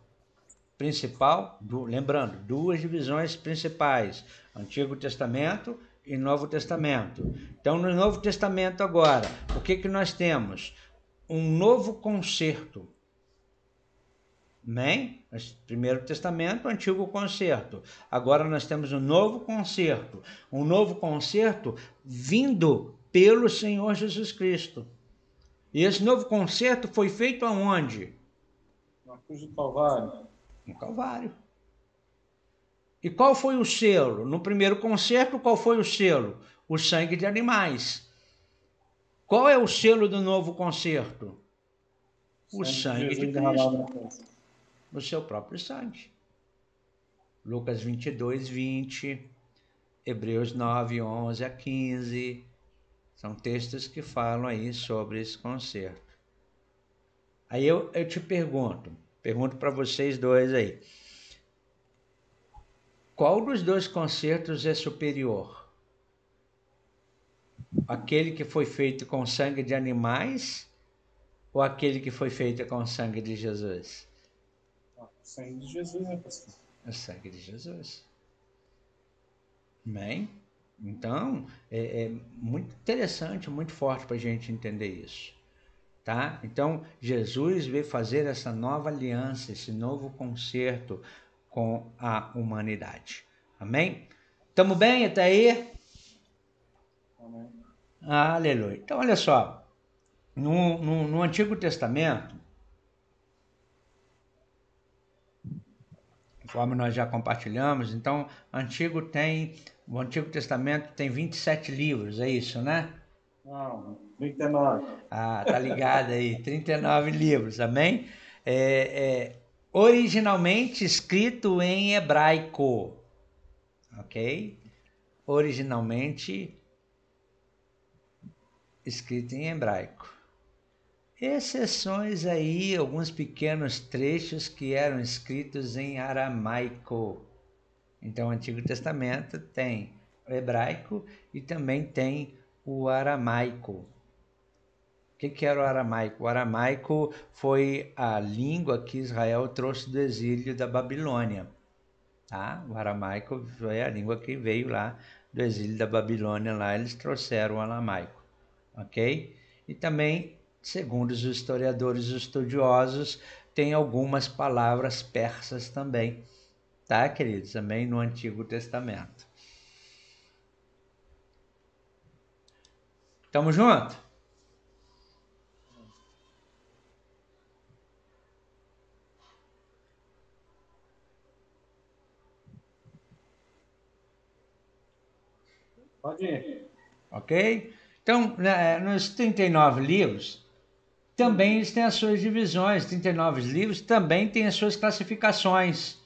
[SPEAKER 1] principal, lembrando, duas divisões principais, Antigo Testamento e Novo Testamento. Então, no Novo Testamento agora, o que nós temos? Um novo concerto. Amém? Primeiro Testamento, Antigo Concerto. Agora nós temos um novo concerto. Um novo concerto vindo pelo Senhor Jesus Cristo. E esse novo concerto foi feito aonde?
[SPEAKER 2] Na cruz do Calvário.
[SPEAKER 1] No Calvário. E qual foi o selo? No primeiro concerto, qual foi o selo? O sangue de animais. Qual é o selo do novo concerto? O sangue de Cristo. O seu próprio sangue. Lucas 22, 20, Hebreus 9, 11 a 15, são textos que falam aí sobre esse concerto. Aí eu te pergunto para vocês dois aí, qual dos dois concertos é superior? Aquele que foi feito com sangue de animais ou aquele que foi feito com sangue de Jesus?
[SPEAKER 2] O sangue de Jesus, né, pastor?
[SPEAKER 1] O sangue de Jesus. Amém? Então, é muito interessante, muito forte para a gente entender isso. Tá? Então, Jesus veio fazer essa nova aliança, esse novo concerto com a humanidade. Amém? Estamos bem até aí?
[SPEAKER 2] Amém.
[SPEAKER 1] Aleluia. Então, olha só. No Antigo Testamento, conforme nós já compartilhamos, então, o Antigo Testamento tem 27 livros, é isso, né?
[SPEAKER 2] Não, 39.
[SPEAKER 1] Tá ligado aí, 39 livros, amém? Originalmente escrito em hebraico, ok? Originalmente escrito em hebraico. Exceções aí, alguns pequenos trechos que eram escritos em aramaico. Então, o Antigo Testamento tem o hebraico e também tem o aramaico. que era o aramaico? O aramaico foi a língua que Israel trouxe do exílio da Babilônia. Tá? O aramaico foi a língua que veio lá do exílio da Babilônia, lá eles trouxeram o aramaico, ok? E também, segundo os historiadores estudiosos, tem algumas palavras persas também, tá, queridos? Também no Antigo Testamento. Tamo junto?
[SPEAKER 2] Pode ir.
[SPEAKER 1] Ok? Então, nos 39 livros, também eles têm as suas divisões. 39 livros também têm as suas classificações.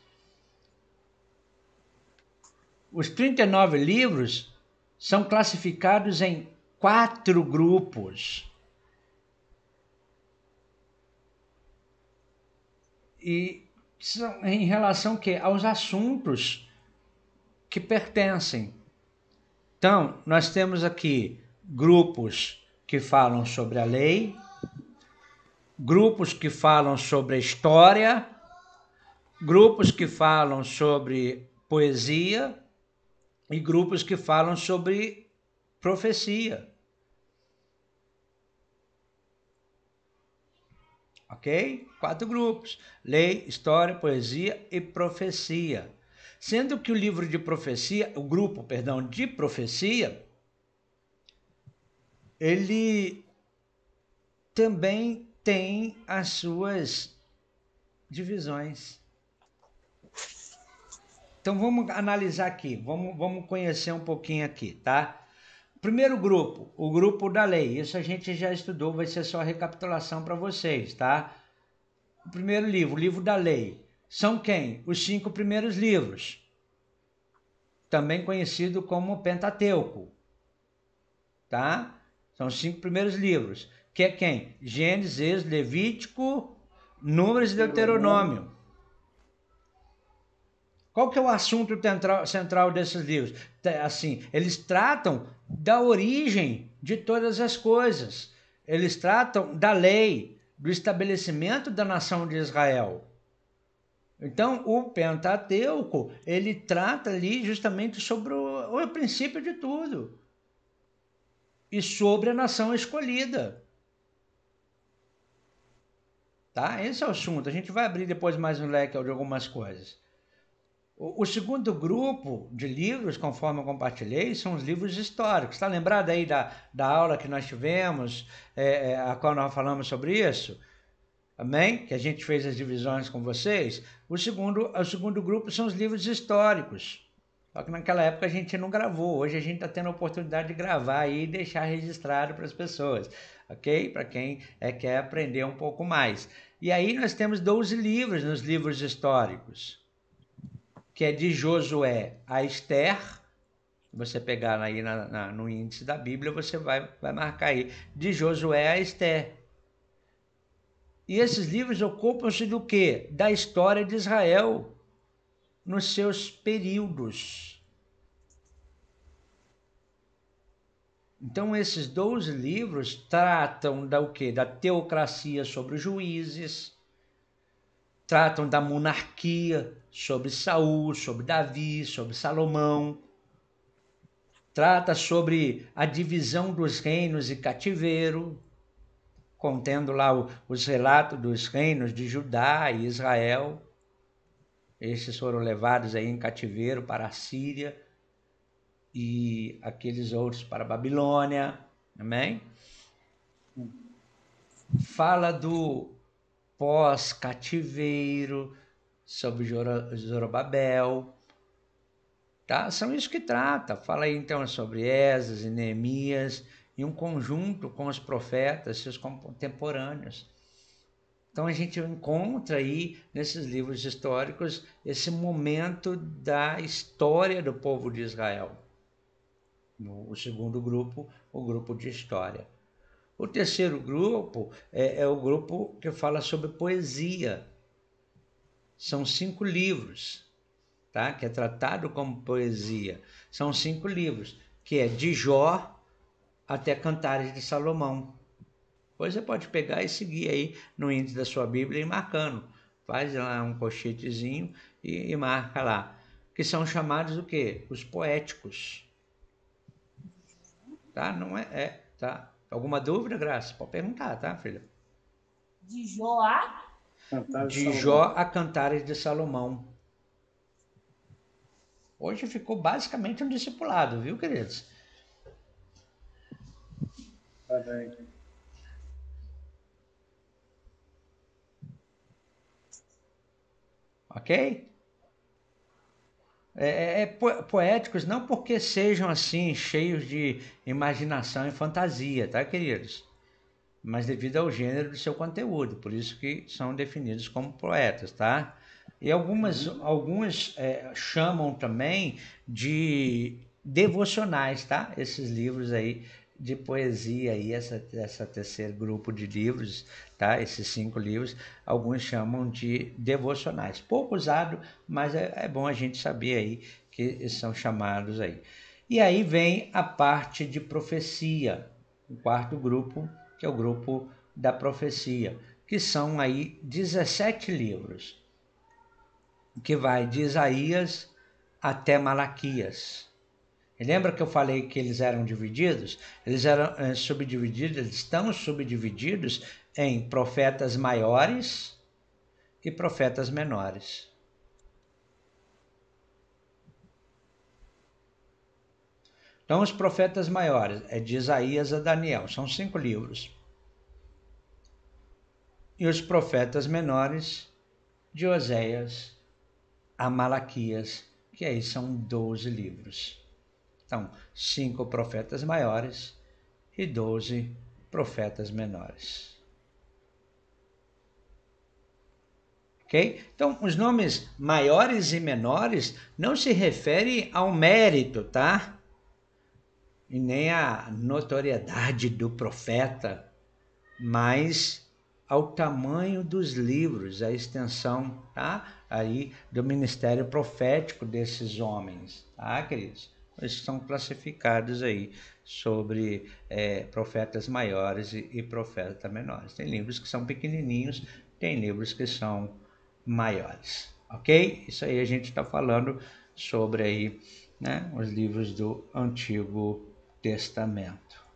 [SPEAKER 1] Os 39 livros são classificados em 4 grupos. E são em relação que aos assuntos que pertencem. Então, nós temos aqui grupos que falam sobre a lei, grupos que falam sobre a história, grupos que falam sobre poesia e grupos que falam sobre profecia. Ok? 4 grupos: lei, história, poesia e profecia. Sendo que o livro de profecia, o grupo, perdão, de profecia, ele também tem as suas divisões. Então vamos analisar aqui, vamos conhecer um pouquinho aqui, tá? Primeiro grupo, o grupo da lei. Isso a gente já estudou, vai ser só recapitulação para vocês, tá? O primeiro livro, o livro da lei. São quem? Os 5 primeiros livros, também conhecido como Pentateuco, tá? São os 5 primeiros livros, que é quem? Gênesis, Êxodo, Levítico, Números e Deuteronômio. Qual que é o assunto central desses livros? Assim, eles tratam da origem de todas as coisas. Eles tratam da lei, do estabelecimento da nação de Israel. Então, o Pentateuco, ele trata ali justamente sobre o princípio de tudo. E sobre a nação escolhida. Tá? Esse é o assunto. A gente vai abrir depois mais um leque de algumas coisas. O segundo grupo de livros, conforme eu compartilhei, são os livros históricos. Está lembrado aí da aula que nós tivemos, a qual nós falamos sobre isso? Amém? Que a gente fez as divisões com vocês. O segundo grupo são os livros históricos. Só que naquela época a gente não gravou. Hoje a gente está tendo a oportunidade de gravar e deixar registrado para as pessoas. Ok? Para quem quer aprender um pouco mais. E aí nós temos 12 livros nos livros históricos, que é de Josué a Esther. Você pegar aí no índice da Bíblia, você vai marcar aí, de Josué a Esther. E esses livros ocupam-se do quê? Da história de Israel, nos seus períodos. Então, esses 12 livros tratam da o quê? Da teocracia sobre os juízes, tratam da monarquia sobre Saul, sobre Davi, sobre Salomão, trata sobre a divisão dos reinos e cativeiro, contendo lá os relatos dos reinos de Judá e Israel. Estes foram levados aí em cativeiro para a Síria e aqueles outros para a Babilônia. Amém? Fala do pós-cativeiro, sobre Zorobabel. Tá? São isso que trata. Fala aí então sobre Esdras e Neemias e um conjunto com os profetas, seus contemporâneos. Então a gente encontra aí nesses livros históricos esse momento da história do povo de Israel. O segundo grupo, o grupo de história. O terceiro grupo é o grupo que fala sobre poesia. São 5 livros, tá? Que é tratado como poesia. São 5 livros, que é de Jó até Cantares de Salomão. Depois você pode pegar e seguir aí no índice da sua Bíblia e marcando. Faz lá um colchetezinho e marca lá. Que são chamados o quê? Os poéticos. Tá? Não é, tá? Alguma dúvida, Graça? Pode perguntar, tá, filha?
[SPEAKER 3] De Jó a?
[SPEAKER 1] De Jó a Cantares de Salomão. Hoje ficou basicamente um discipulado, viu, queridos?
[SPEAKER 2] Tá bem.
[SPEAKER 1] Ok? Poéticos não porque sejam assim cheios de imaginação e fantasia, tá, queridos? Mas devido ao gênero do seu conteúdo, por isso que são definidos como poetas, tá? E alguns chamam também de devocionais, tá? Esses livros aí de poesia aí, essa terceiro grupo de livros, tá? Esses 5 livros, alguns chamam de devocionais. Pouco usado, mas é bom a gente saber aí que são chamados aí. E aí vem a parte de profecia, o quarto grupo, que é o grupo da profecia, que são aí 17 livros, que vai de Isaías até Malaquias. E lembra que eu falei que eles eram divididos? Eles eram subdivididos, eles estão subdivididos em profetas maiores e profetas menores. Então, os profetas maiores é de Isaías a Daniel, são 5 livros. E os profetas menores, de Oséias a Malaquias, que aí são 12 livros. Então, 5 profetas maiores e 12 profetas menores. Ok? Então, os nomes maiores e menores não se referem ao mérito, tá? E nem à notoriedade do profeta, mas ao tamanho dos livros, a extensão, tá? Aí do ministério profético desses homens, tá, queridos? Eles são classificados aí sobre profetas maiores e profetas menores. Tem livros que são pequenininhos, tem livros que são maiores, ok? Isso aí a gente está falando sobre aí, né, os livros do Antigo Testamento.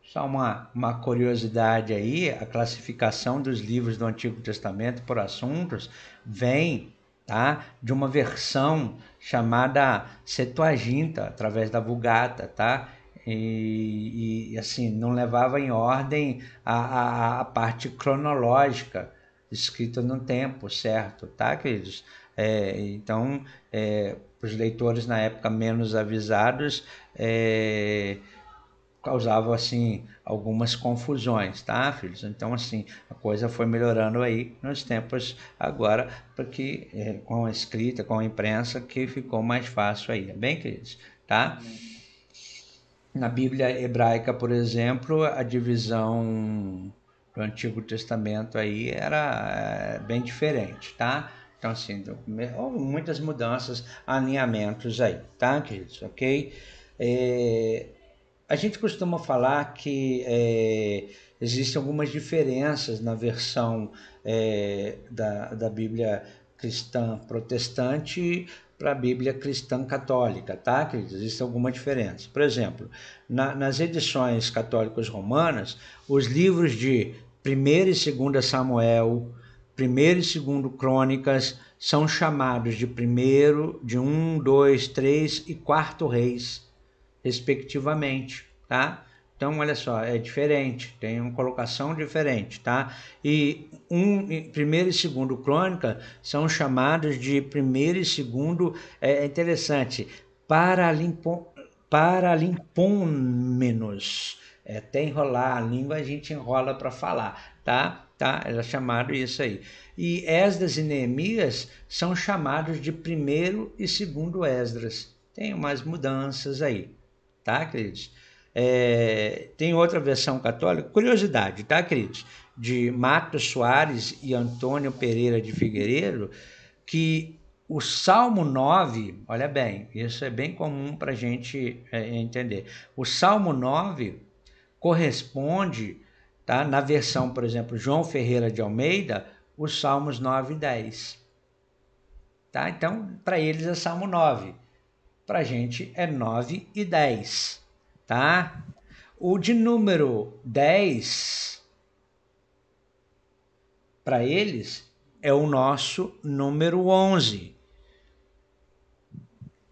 [SPEAKER 1] Só uma curiosidade aí, a classificação dos livros do Antigo Testamento por assuntos vem, tá, de uma versão chamada Septuaginta, através da Vulgata, tá? E assim, não levava em ordem a parte cronológica, escrita no tempo certo, tá, queridos? Então, os leitores na época menos avisados, causava assim algumas confusões, tá, filhos? Então assim a coisa foi melhorando aí nos tempos agora, porque com a escrita, com a imprensa, que ficou mais fácil aí, bem, queridos, tá? Na Bíblia hebraica, por exemplo, a divisão do Antigo Testamento aí era bem diferente, tá? Então assim, houve muitas mudanças, alinhamentos aí, tá, queridos? Ok? A gente costuma falar que existem algumas diferenças na versão da Bíblia cristã protestante para a Bíblia cristã católica, tá, queridos? Existe alguma diferença. Por exemplo, nas edições católicas romanas, os livros de 1º e 2º Samuel, 1º e 2º Crônicas, são chamados de 1, 2, 3 e 4 Reis, respectivamente, tá? Então, olha só, é diferente, tem uma colocação diferente, tá? E 1º e 2º Crônica são chamados de 1º e 2º, é interessante, Paralimpômenos. Até enrolar a língua a gente enrola para falar, tá? Era chamado isso aí. E Esdras e Neemias são chamados de 1º e 2º Esdras. Tem umas mudanças aí, tá, queridos? Tem outra versão católica, curiosidade, tá, queridos? De Matos Soares e Antônio Pereira de Figueiredo, que o Salmo 9, olha bem, isso é bem comum para a gente entender. O Salmo 9 corresponde, tá, na versão, por exemplo, João Ferreira de Almeida, os Salmos 9 e 10. Tá? Então, para eles é Salmo 9. Para a gente é 9 e 10. Tá? O de número 10, para eles, é o nosso número 11.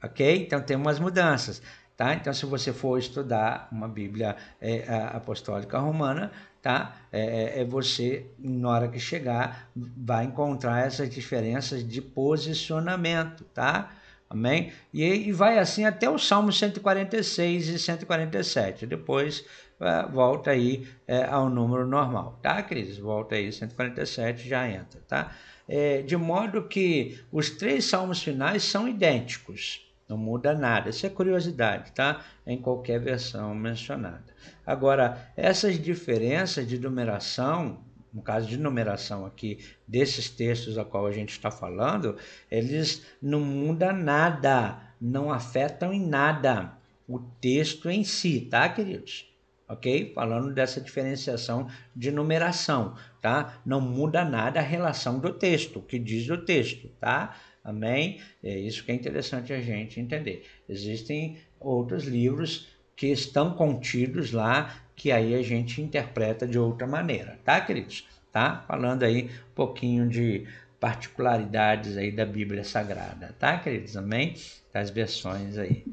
[SPEAKER 1] Ok? Então tem umas mudanças. Tá? Então, se você for estudar uma Bíblia apostólica romana, tá? Você, na hora que chegar, vai encontrar essas diferenças de posicionamento. Tá? Amém? E vai assim até o Salmo 146 e 147. Depois volta aí ao número normal, tá, queridos? Volta aí, 147 já entra, tá? De modo que os 3 salmos finais são idênticos, não muda nada. Isso é curiosidade, tá? Em qualquer versão mencionada. Agora, essas diferenças de numeração, no caso de numeração aqui, desses textos a qual a gente está falando, eles não mudam nada, não afetam em nada o texto em si, tá, queridos? Ok? Falando dessa diferenciação de numeração, tá? Não muda nada a relação do texto, o que diz o texto, tá? Amém? É isso que é interessante a gente entender. Existem outros livros que estão contidos lá, que aí a gente interpreta de outra maneira, tá, queridos? Tá? Falando aí um pouquinho de particularidades aí da Bíblia Sagrada, tá, queridos? Amém? Das versões aí.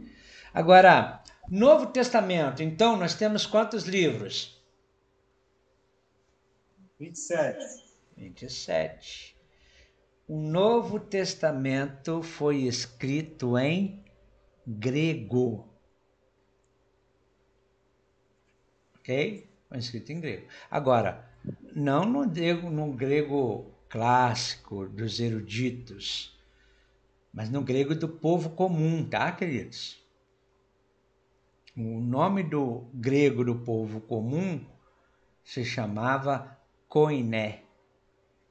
[SPEAKER 1] Agora, Novo Testamento, então, nós temos quantos livros?
[SPEAKER 2] 27.
[SPEAKER 1] 27. O Novo Testamento foi escrito em grego. Ok? Foi escrito em grego. Agora, não no grego clássico dos eruditos, mas no grego do povo comum, tá, queridos? O nome do grego do povo comum se chamava koiné.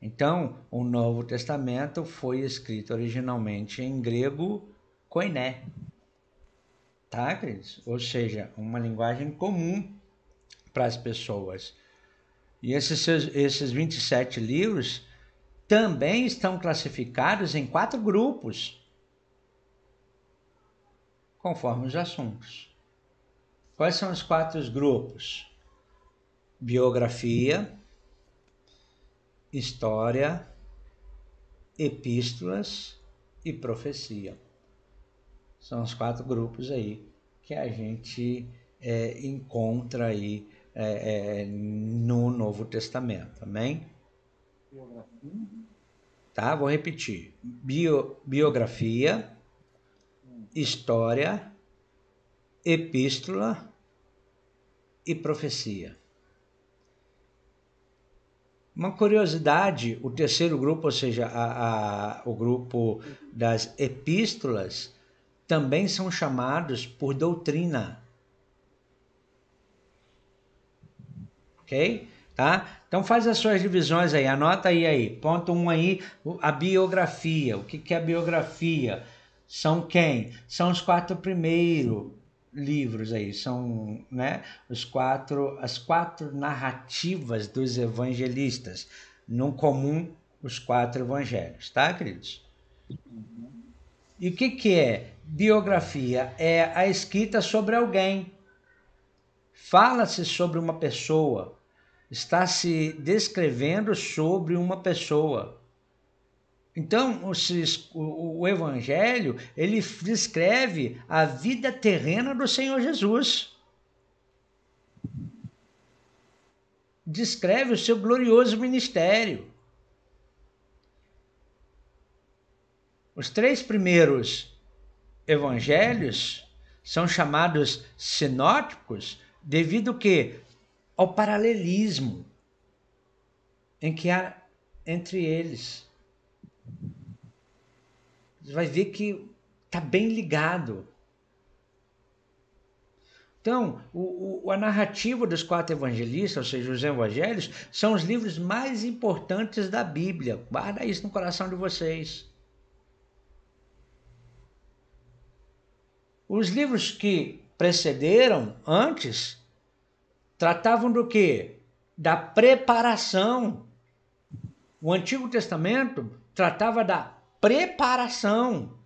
[SPEAKER 1] Então, o Novo Testamento foi escrito originalmente em grego koiné. Tá, queridos? Ou seja, uma linguagem comum para as pessoas. E esses 27 livros também estão classificados em 4 grupos, conforme os assuntos. Quais são os 4 grupos? Biografia, história, epístolas e profecia. São os 4 grupos aí que a gente encontra aí no Novo Testamento, amém?
[SPEAKER 2] Biografia.
[SPEAKER 1] Tá, vou repetir. Biografia, história, epístola e profecia. Uma curiosidade, o terceiro grupo, ou seja, o grupo das epístolas, também são chamados por doutrina. Ok? Tá? Então faz as suas divisões aí, anota aí. Ponto 1 aí, a biografia. O que é a biografia? São quem? São os 4 primeiros livros aí, são, né, as 4 narrativas dos evangelistas, no comum os 4 evangelhos, tá, queridos? E o que é biografia? É a escrita sobre alguém. Fala-se sobre uma pessoa, está se descrevendo sobre uma pessoa. Então, o Evangelho, ele descreve a vida terrena do Senhor Jesus. Descreve o seu glorioso ministério. Os 3 primeiros evangelhos são chamados sinóticos devido ao quê? Ao paralelismo em que há entre eles. Você vai ver que está bem ligado. Então, a narrativa dos 4 evangelistas, ou seja, os evangelhos, são os livros mais importantes da Bíblia. Guarda isso no coração de vocês. Os livros que precederam, antes, tratavam do quê? Da preparação. O Antigo Testamento tratava da preparação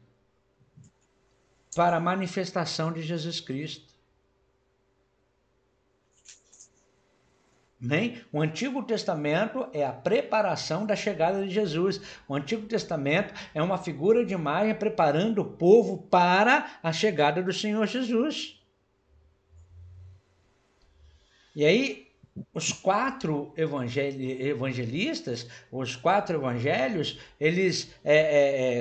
[SPEAKER 1] para a manifestação de Jesus Cristo. Amém? O Antigo Testamento é a preparação da chegada de Jesus. O Antigo Testamento é uma figura de imagem preparando o povo para a chegada do Senhor Jesus. E aí, os quatro evangelistas, os quatro evangelhos, eles,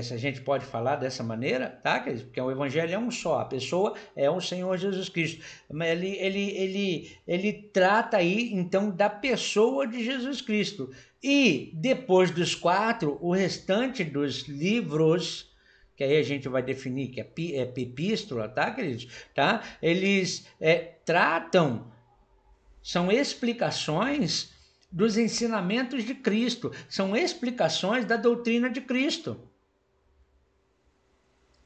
[SPEAKER 1] se a gente pode falar dessa maneira, tá? Porque o evangelho é um só, a pessoa é o Senhor Jesus Cristo. Ele trata aí, então, da pessoa de Jesus Cristo. E, depois dos quatro, o restante dos livros, que aí a gente vai definir que é epístola, tá, queridos? Tá? Eles tratam... São explicações dos ensinamentos de Cristo, são explicações da doutrina de Cristo.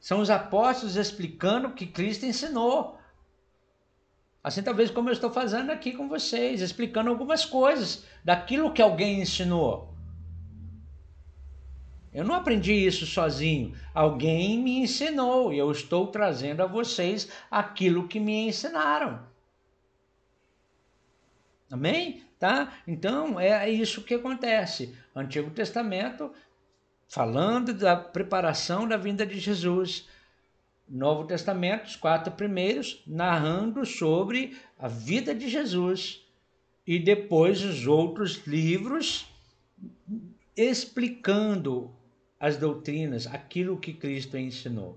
[SPEAKER 1] São os apóstolos explicando o que Cristo ensinou. Assim talvez como eu estou fazendo aqui com vocês, explicando algumas coisas daquilo que alguém ensinou. Eu não aprendi isso sozinho, alguém me ensinou e eu estou trazendo a vocês aquilo que me ensinaram. Amém? Tá? Então, é isso que acontece. Antigo Testamento, falando da preparação da vinda de Jesus. Novo Testamento, os quatro primeiros, narrando sobre a vida de Jesus. E depois os outros livros explicando as doutrinas, aquilo que Cristo ensinou.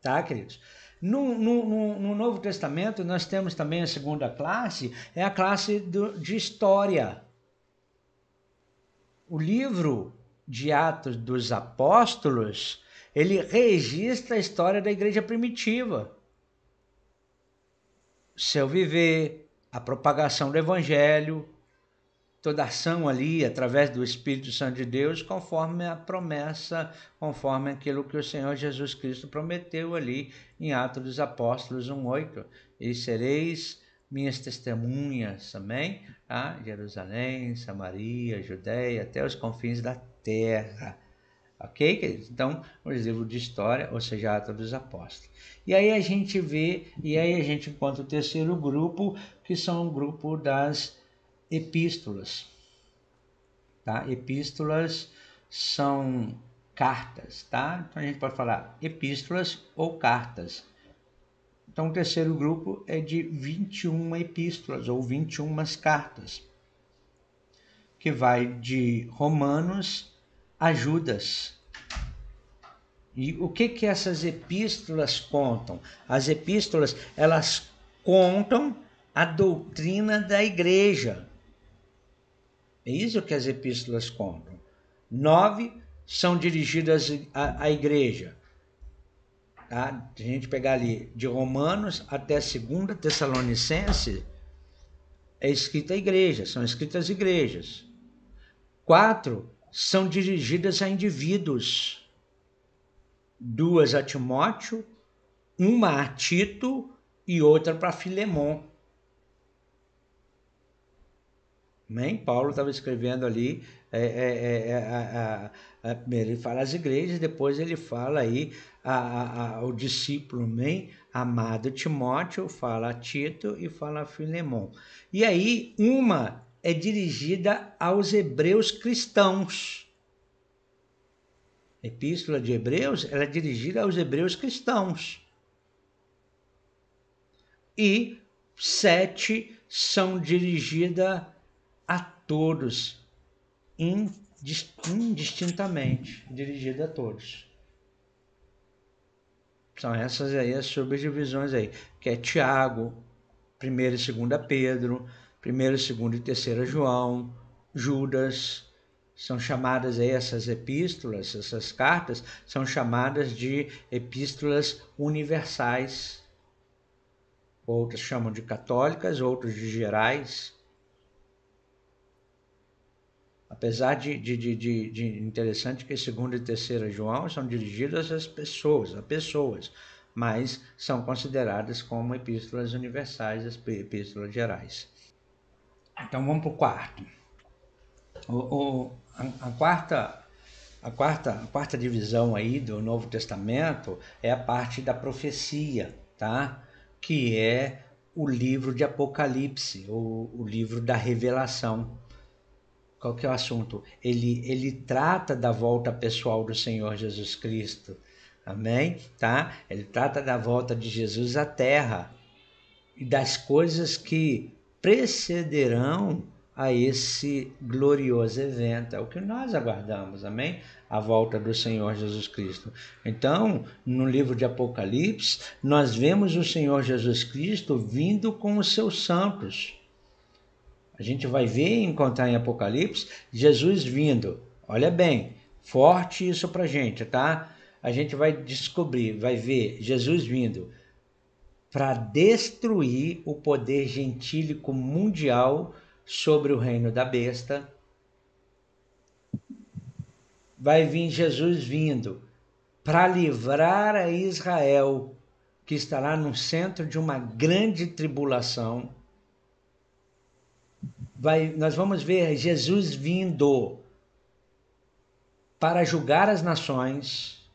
[SPEAKER 1] Tá, queridos? No Novo Testamento, nós temos também a segunda classe, é a classe de história. O livro de Atos dos Apóstolos, ele registra a história da igreja primitiva. Seu viver, a propagação do evangelho, toda ação ali, através do Espírito Santo de Deus, conforme a promessa, conforme aquilo que o Senhor Jesus Cristo prometeu ali em Atos dos Apóstolos 1:8. E sereis minhas testemunhas, amém? Tá? Jerusalém, Samaria, Judeia, até os confins da terra. Ok, queridos? Então, os livros de história, ou seja, Atos dos Apóstolos. E aí a gente vê, e aí a gente encontra o terceiro grupo, que são o grupo das epístolas. Tá? Epístolas são cartas, tá? Então a gente pode falar epístolas ou cartas. Então o terceiro grupo é de 21 epístolas ou 21 cartas, que vai de Romanos a Judas. E o que essas epístolas contam? As epístolas, elas contam a doutrina da igreja. É isso que as epístolas contam. 9 são dirigidas à igreja. Tá? Se a gente pegar ali de Romanos até 2 Tessalonicenses, é escrita à igreja, são escritas igrejas. 4 são dirigidas a indivíduos. 2 a Timóteo, 1 a Tito e outra para Filemon. Amém? Paulo estava escrevendo ali, primeiro ele fala às igrejas, depois ele fala aí ao discípulo, amém? Amado Timóteo, fala a Tito e fala a Filemon. E aí, uma é dirigida aos hebreus cristãos. A Epístola de Hebreus, ela é dirigida aos hebreus cristãos. E 7 são dirigidas a todos, indistintamente, dirigida a todos. São essas aí as subdivisões aí, que é Tiago, 1ª e 2ª Pedro, 1ª, 2ª e 3ª João, Judas. São chamadas aí essas epístolas, essas cartas, são chamadas de epístolas universais. Outros chamam de católicas, outros de gerais. Apesar de interessante que 2ª e 3ª João são dirigidas às pessoas, a pessoas. mas são consideradas como epístolas universais, as epístolas gerais. Então vamos para o quarto. A quarta divisão aí do Novo Testamento é a parte da profecia, tá? Que é o livro de Apocalipse, ou o livro da revelação. Qual que é o assunto? Ele trata da volta pessoal do Senhor Jesus Cristo, amém? Tá? Ele trata da volta de Jesus à Terra e das coisas que precederão a esse glorioso evento. É o que nós aguardamos, amém? A volta do Senhor Jesus Cristo. Então, no livro de Apocalipse, nós vemos o Senhor Jesus Cristo vindo com os seus santos. A gente vai ver e encontrar em Apocalipse Jesus vindo. Olha bem, forte isso pra gente, tá? A gente vai descobrir, vai ver Jesus vindo para destruir o poder gentílico mundial sobre o reino da besta. Vai vir Jesus vindo para livrar a Israel, que estará no centro de uma grande tribulação. Nós vamos ver Jesus vindo para julgar as nações.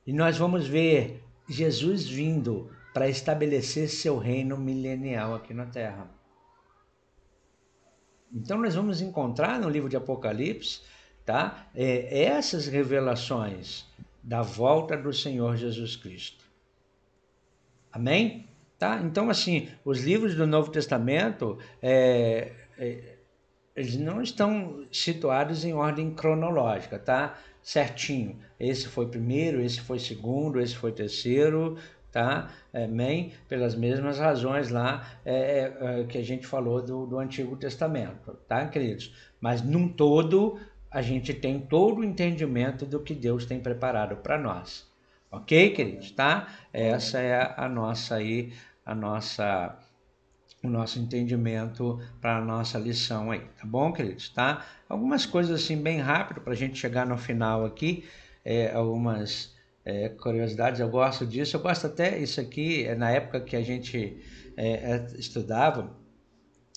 [SPEAKER 1] E nós vamos ver Jesus vindo para estabelecer seu reino milenial aqui na Terra. Então nós vamos encontrar no livro de Apocalipse, tá? Essas revelações da volta do Senhor Jesus Cristo. Amém? Tá? Então, assim, os livros do Novo Testamento, eles não estão situados em ordem cronológica, tá? Certinho. Esse foi primeiro, esse foi segundo, esse foi terceiro, tá? Amém? Pelas mesmas razões lá que a gente falou do Antigo Testamento, tá, queridos? Mas num todo, a gente tem todo o entendimento do que Deus tem preparado para nós. Ok, queridos? Tá? Essa é o nosso entendimento para a nossa lição aí, tá bom, queridos? Tá? Algumas coisas assim bem rápido para a gente chegar no final aqui, algumas curiosidades, eu gosto disso, eu gosto até, isso aqui, na época que a gente estudava,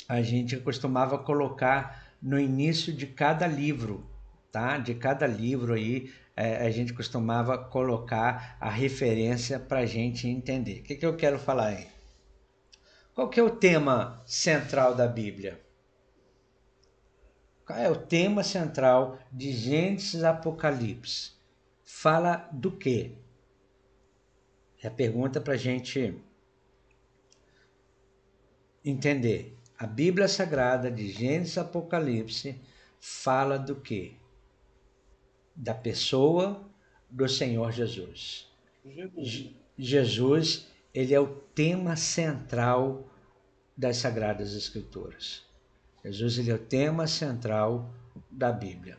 [SPEAKER 1] a gente costumava colocar no início de cada livro, tá? De cada livro aí, a gente costumava colocar a referência para a gente entender. O que eu quero falar aí? Qual que é o tema central da Bíblia? Qual é o tema central de Gênesis Apocalipse? Fala do quê? É a pergunta para a gente entender. A Bíblia Sagrada de Gênesis Apocalipse fala do quê? Da pessoa do Senhor Jesus. Jesus, ele é o tema central das Sagradas Escrituras. Jesus, ele é o tema central da Bíblia.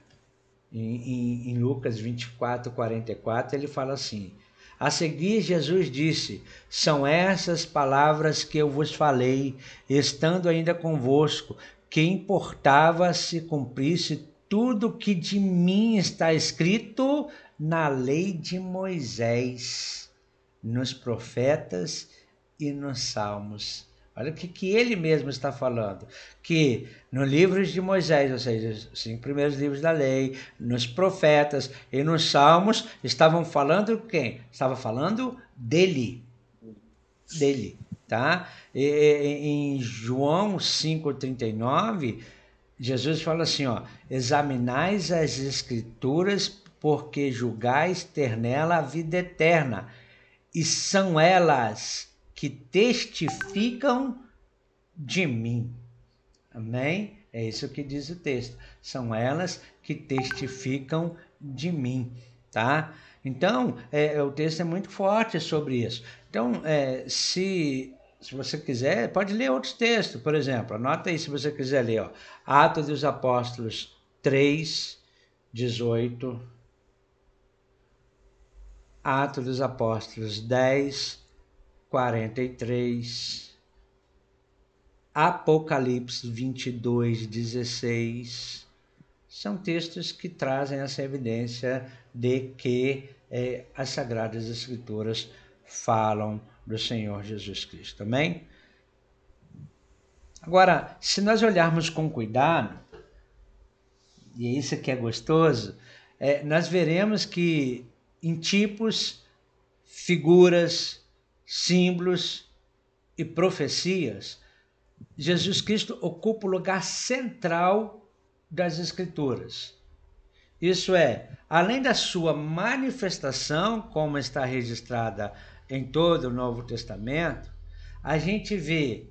[SPEAKER 1] Em Lucas 24, 44, ele fala assim: a seguir, Jesus disse: são essas palavras que eu vos falei, estando ainda convosco, que importava se cumprisse tudo que de mim está escrito na lei de Moisés, nos profetas e nos salmos. Olha o que ele mesmo está falando, que no livro de Moisés, ou seja, os 5 primeiros livros da lei, nos profetas e nos salmos, estavam falando quem? Estava falando dele, tá? Em João 5,39, Jesus fala assim, ó: examinais as escrituras, porque julgais ter nela a vida eterna, e são elas que testificam de mim. Amém? É isso que diz o texto. São elas que testificam de mim, tá? Então, o texto é muito forte sobre isso. Então, se você quiser, pode ler outros textos, por exemplo, anota aí se você quiser ler, ó, Atos dos Apóstolos 3, 18, Atos dos Apóstolos 10, 43, Apocalipse 22, 16, são textos que trazem essa evidência de que as Sagradas Escrituras falam do Senhor Jesus Cristo. Amém? Agora, se nós olharmos com cuidado, e é isso que é gostoso, nós veremos que em tipos, figuras, símbolos e profecias, Jesus Cristo ocupa o lugar central das Escrituras. Isso é, além da sua manifestação, como está registrada em todo o Novo Testamento, a gente vê,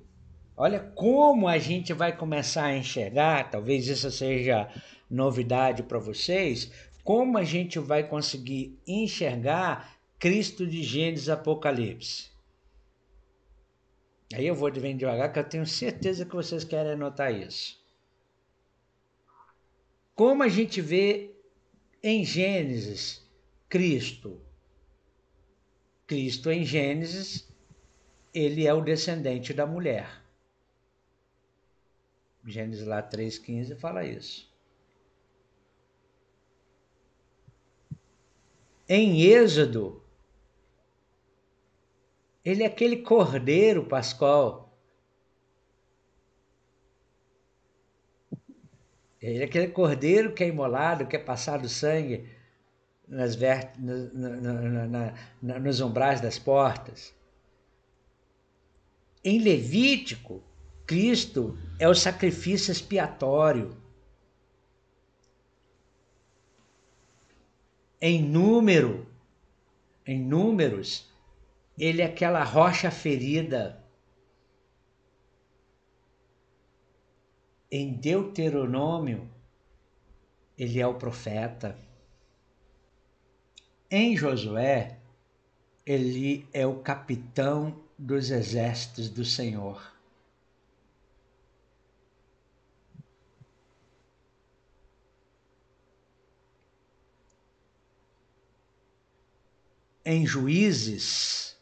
[SPEAKER 1] olha como a gente vai começar a enxergar, talvez isso seja novidade para vocês, como a gente vai conseguir enxergar Cristo de Gênesis e Apocalipse. Aí eu vou bem devagar, que eu tenho certeza que vocês querem anotar isso. Como a gente vê em Gênesis, Cristo em Gênesis, ele é o descendente da mulher. Gênesis lá 3,15 fala isso. Em Êxodo, ele é aquele cordeiro pascual. Ele é aquele cordeiro que é imolado, que é passado sangue nos umbrais das portas. Em Levítico, Cristo é o sacrifício expiatório. Em Números, ele é aquela rocha ferida. Em Deuteronômio, ele é o profeta. Em Josué, ele é o capitão dos exércitos do Senhor. Em Juízes,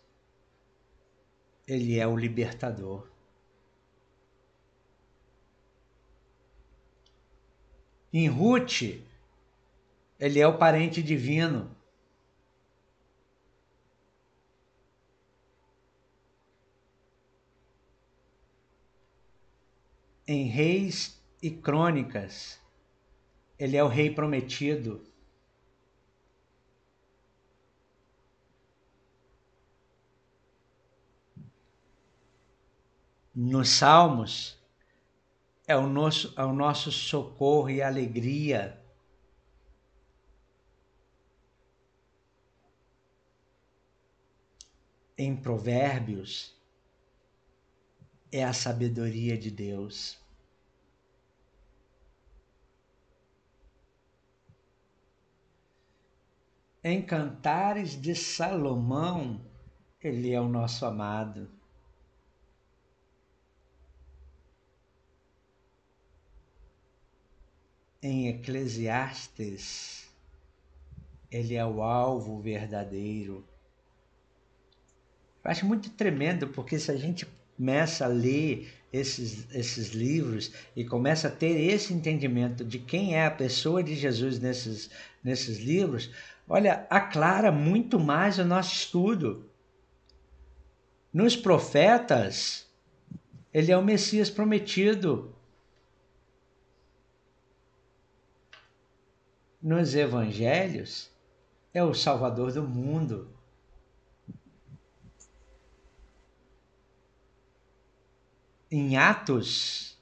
[SPEAKER 1] ele é o libertador. Em Ruth, ele é o parente divino. Em Reis e Crônicas, ele é o rei prometido. Nos Salmos, é o nosso socorro e alegria. Em Provérbios, é a sabedoria de Deus. Em Cantares de Salomão, ele é o nosso amado. Em Eclesiastes, ele é o alvo verdadeiro. Eu acho muito tremendo, porque se a gente começa a ler esses livros e começa a ter esse entendimento de quem é a pessoa de Jesus nesses livros, olha, aclara muito mais o nosso estudo. Nos profetas, ele é o Messias prometido. Nos evangelhos, é o Salvador do mundo. Em Atos,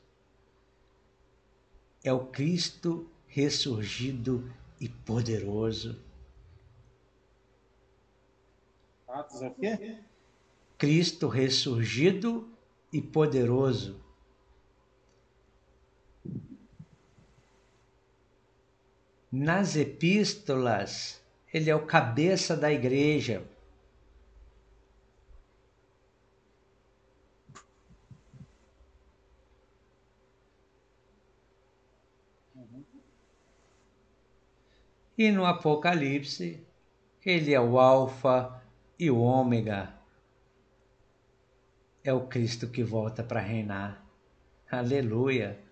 [SPEAKER 1] é o Cristo ressurgido e poderoso.
[SPEAKER 2] Atos é o quê?
[SPEAKER 1] Cristo ressurgido e poderoso. Nas epístolas, ele é o cabeça da igreja. E no Apocalipse, ele é o Alfa e o Ômega. É o Cristo que volta para reinar. Aleluia!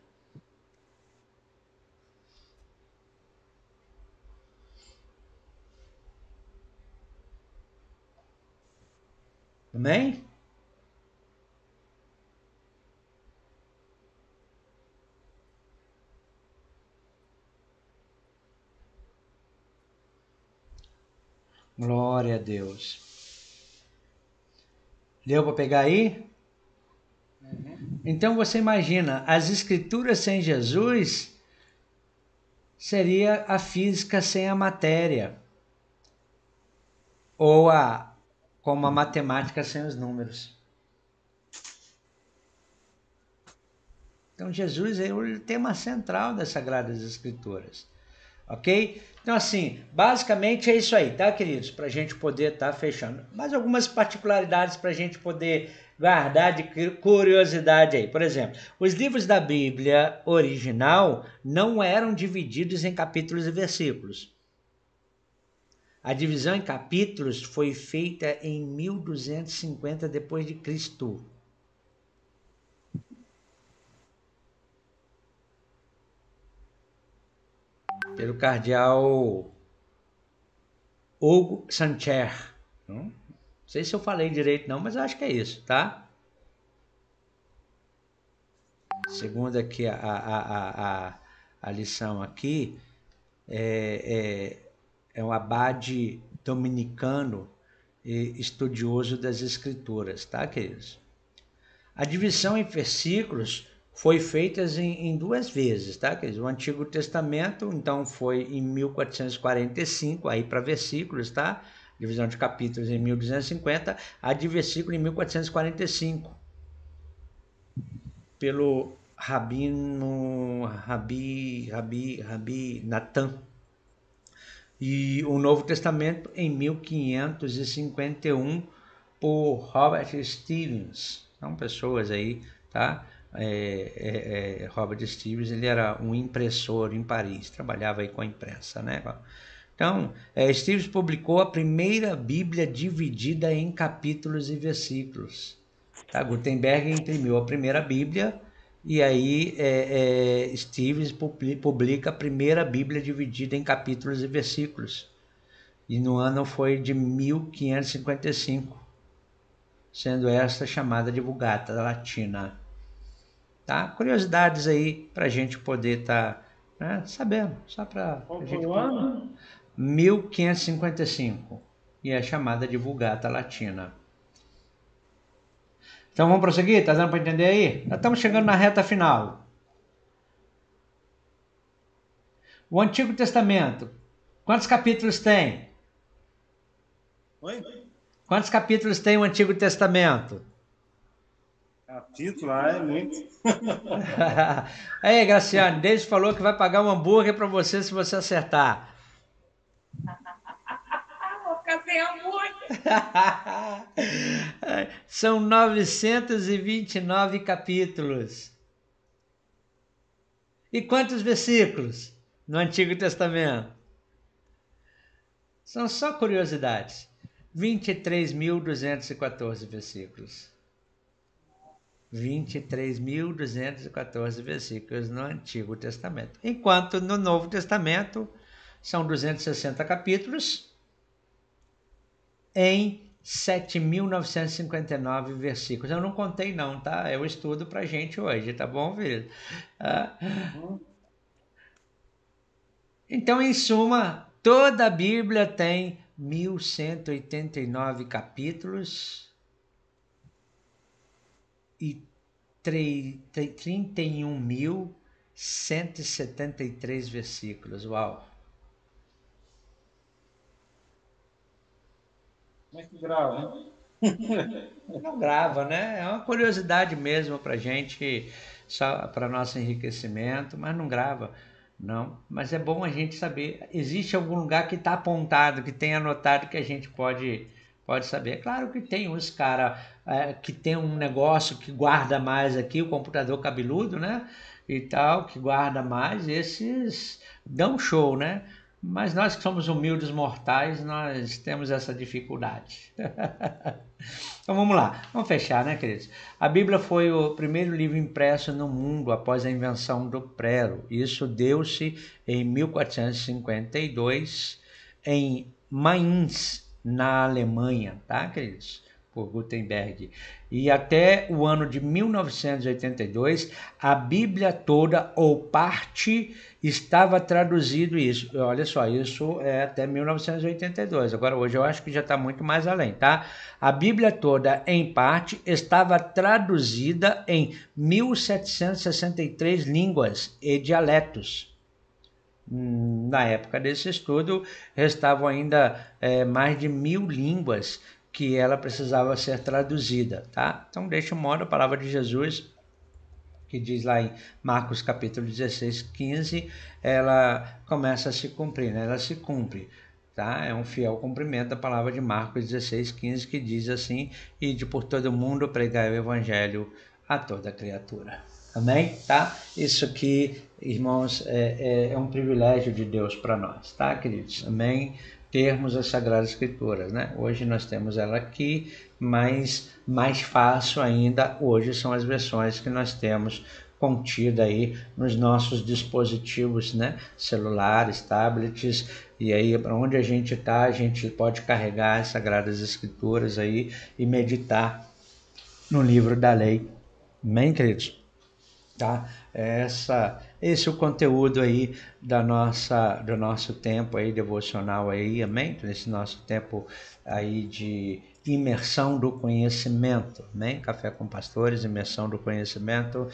[SPEAKER 1] Amém? Glória a Deus. Deu para pegar aí? Então você imagina, as escrituras sem Jesus seria a física sem a matéria, ou como a matemática sem os números. Então Jesus é o tema central das Sagradas Escrituras, ok? Então assim, basicamente é isso aí, tá, queridos? Para a gente poder estar fechando. Mais algumas particularidades para a gente poder guardar de curiosidade aí. Por exemplo, os livros da Bíblia original não eram divididos em capítulos e versículos. A divisão em capítulos foi feita em 1250 depois de Cristo. Pelo cardeal Hugo Sancher. Não sei se eu falei direito não, mas eu acho que é isso, tá? Segundo aqui a lição aqui, é um abade dominicano e estudioso das escrituras, tá, queridos? A divisão em versículos foi feita em duas vezes, tá, queridos? O Antigo Testamento, então, foi em 1445, aí para versículos, tá? Divisão de capítulos em 1250, a de versículo em 1445, pelo Rabino Rabi Natan. E o Novo Testamento em 1551 por Robert Stevens. São pessoas aí, tá? Robert Stevens, ele era um impressor em Paris, trabalhava aí com a imprensa, né? Então, Stevens publicou a primeira Bíblia dividida em capítulos e versículos. Tá? Gutenberg imprimiu a primeira Bíblia e aí Stevens publica a primeira Bíblia dividida em capítulos e versículos. E no ano foi de 1555, sendo esta chamada de Vulgata Latina. Tá? Curiosidades aí para a gente poder estar sabendo, só para a gente... 1555, e é chamada de Vulgata Latina. Então vamos prosseguir? Tá dando para entender aí? Nós estamos chegando na reta final. O Antigo Testamento, quantos capítulos tem?
[SPEAKER 2] Oi?
[SPEAKER 1] Quantos capítulos tem o Antigo Testamento?
[SPEAKER 2] Capítulo, é muito.
[SPEAKER 1] Aí, Graciane, Deus falou que vai pagar um hambúrguer para você se você acertar.
[SPEAKER 3] Vou ficar sem hambúrguer.
[SPEAKER 1] São 929 capítulos. E quantos versículos no Antigo Testamento? São só curiosidades. 23.214 versículos. 23.214 versículos no Antigo Testamento. Enquanto no Novo Testamento são 260 capítulos em 7.959 versículos. Eu não contei não, tá? É o estudo pra gente hoje, tá bom, filho? Então, em suma, toda a Bíblia tem 1.189 capítulos e 31.173 versículos. Uau!
[SPEAKER 2] Como é que grava, hein?
[SPEAKER 1] Não grava, né? É uma curiosidade mesmo pra gente, só para nosso enriquecimento, mas não grava, não. Mas é bom a gente saber. Existe algum lugar que está apontado, que tem anotado que a gente pode saber. É claro que tem uns caras que tem um negócio que guarda mais aqui, o computador cabeludo, né? E tal, que guarda mais, esses dão show, né? Mas nós que somos humildes mortais, nós temos essa dificuldade. Então vamos lá, vamos fechar, né, queridos? A Bíblia foi o primeiro livro impresso no mundo após a invenção do prelo. Isso deu-se em 1452 em Mainz, na Alemanha, tá, queridos? por Gutenberg. E até o ano de 1982, a Bíblia toda ou parte estava traduzido isso. Olha só, isso é até 1982. Agora, hoje eu acho que já está muito mais além, tá? A Bíblia toda, em parte, estava traduzida em 1763 línguas e dialetos. Na época desse estudo, restavam ainda mais de 1000 línguas que ela precisava ser traduzida, tá? Então, deste modo, a palavra de Jesus, que diz lá em Marcos capítulo 16, 15, ela começa a se cumprir, né? Ela se cumpre, tá? É um fiel cumprimento da palavra de Marcos 16, 15, que diz assim: ide por todo mundo pregar o evangelho a toda criatura. Amém? Tá? Isso aqui, irmãos, é um privilégio de Deus para nós, tá, queridos? Amém? Termos as Sagradas Escrituras, né? Hoje nós temos ela aqui, mas mais fácil ainda hoje são as versões que nós temos contida aí nos nossos dispositivos, né? Celulares, tablets, e aí para onde a gente está, a gente pode carregar as Sagradas Escrituras aí e meditar no livro da lei. Amém, queridos? Tá? Esse é o conteúdo aí do nosso tempo aí devocional aí, amém? Nesse nosso tempo aí de imersão do conhecimento, amém? Café com Pastores, imersão do conhecimento.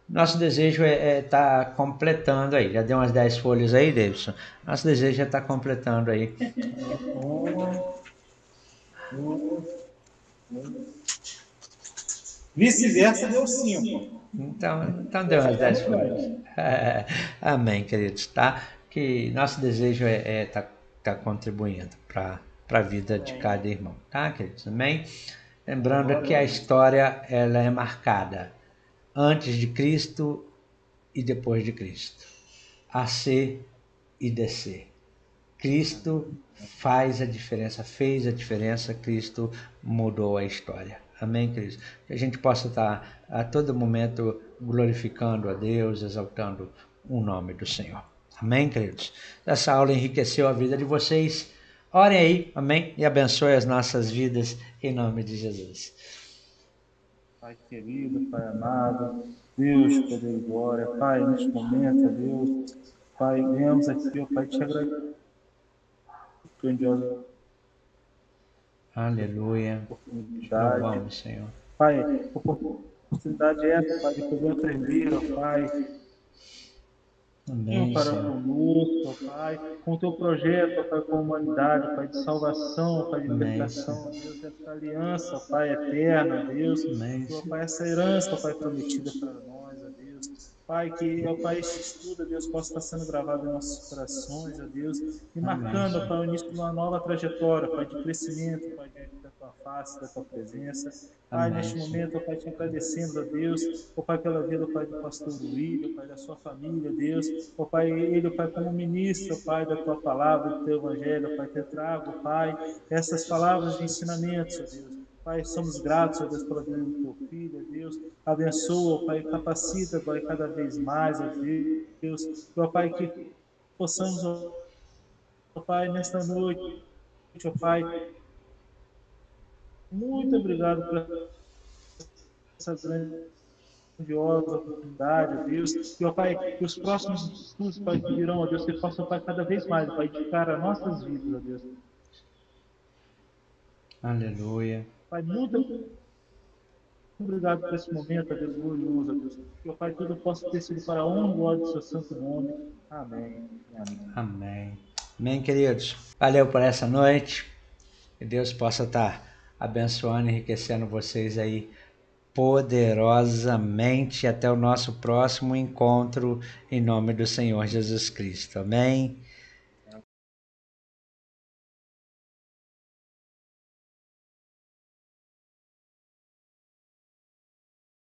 [SPEAKER 1] Nosso desejo é estar completando aí. Já deu umas 10 folhas aí, Davidson? Nosso desejo é estar completando aí.
[SPEAKER 2] Vice-versa deu 5.
[SPEAKER 1] Então deu umas 10 folhas. Amém, queridos, tá? Que nosso desejo é tá contribuindo para a vida de cada irmão, tá, queridos? Amém? Lembrando que a história ela é marcada antes de Cristo e depois de Cristo. AC e DC. Cristo faz a diferença, fez a diferença, Cristo mudou a história. Amém, queridos? Que a gente possa estar a todo momento glorificando a Deus, exaltando o nome do Senhor. Amém, queridos? Essa aula enriqueceu a vida de vocês. Orem aí, amém? E abençoe as nossas vidas em nome de Jesus.
[SPEAKER 2] Pai querido, Pai amado, Deus, poder e glória, Pai, neste momento, Deus, Pai, viemos aqui, ó Pai, te agradecer. Grandiosa
[SPEAKER 1] Aleluia.
[SPEAKER 2] oportunidade.
[SPEAKER 1] Louvamos, Senhor.
[SPEAKER 2] Pai, oportunidade é essa, Pai, de poder aprender, ó Pai,
[SPEAKER 1] Amém,
[SPEAKER 2] para
[SPEAKER 1] Senhor.
[SPEAKER 2] conosco, ó Pai, com o teu projeto, ó Pai, com a humanidade, Pai, de salvação, ó Pai, de
[SPEAKER 1] Amém,
[SPEAKER 2] libertação, ó Deus, essa aliança, ó Pai, eterna, ó Deus,
[SPEAKER 1] Amém.
[SPEAKER 2] ó Pai, essa herança, ó Pai, prometida para nós, ó Deus. Pai, que, ó Pai, esse estudo, ó Deus, possa estar sendo gravado em nossos corações, ó Deus, e marcando, ó Pai, o início de uma nova trajetória, Pai, de crescimento, Pai, diante da Tua face, da Tua presença. Pai,
[SPEAKER 1] Amém,
[SPEAKER 2] neste momento, ó Pai, te agradecendo, ó Deus, ó Pai, pela vida, ó Pai, do pastor William, Pai, da sua família, Deus, ó Pai, ele, ó Pai, como ministro, ó Pai, da Tua palavra, do Teu Evangelho, ó Pai, te trago, ó Pai, essas palavras de ensinamentos, ó Deus. Pai, somos gratos, ó Deus, pela vida do Teu Filho, ó Deus, abençoa, ó Pai, capacita, Pai, cada vez mais, ó Deus, ó Pai, que possamos, ó Pai, nesta noite, ó Pai, muito obrigado por essa grandiosa oportunidade, ó Deus, e ó Pai, que os próximos estudos, Pai, que virão, ó Deus, que possam, Pai, cada vez mais, Pai, edificar as nossas vidas, ó Deus.
[SPEAKER 1] Aleluia.
[SPEAKER 2] Pai, muito obrigado por esse momento, ó Deus, glorioso, ó Deus. Que, ó Pai, tudo possa ter sido para a honra e glória do seu santo nome. Amém. Amém.
[SPEAKER 1] Amém. Amém, queridos. Valeu por essa noite. Que Deus possa estar abençoando e enriquecendo vocês aí poderosamente. Até o nosso próximo encontro, em nome do Senhor Jesus Cristo. Amém.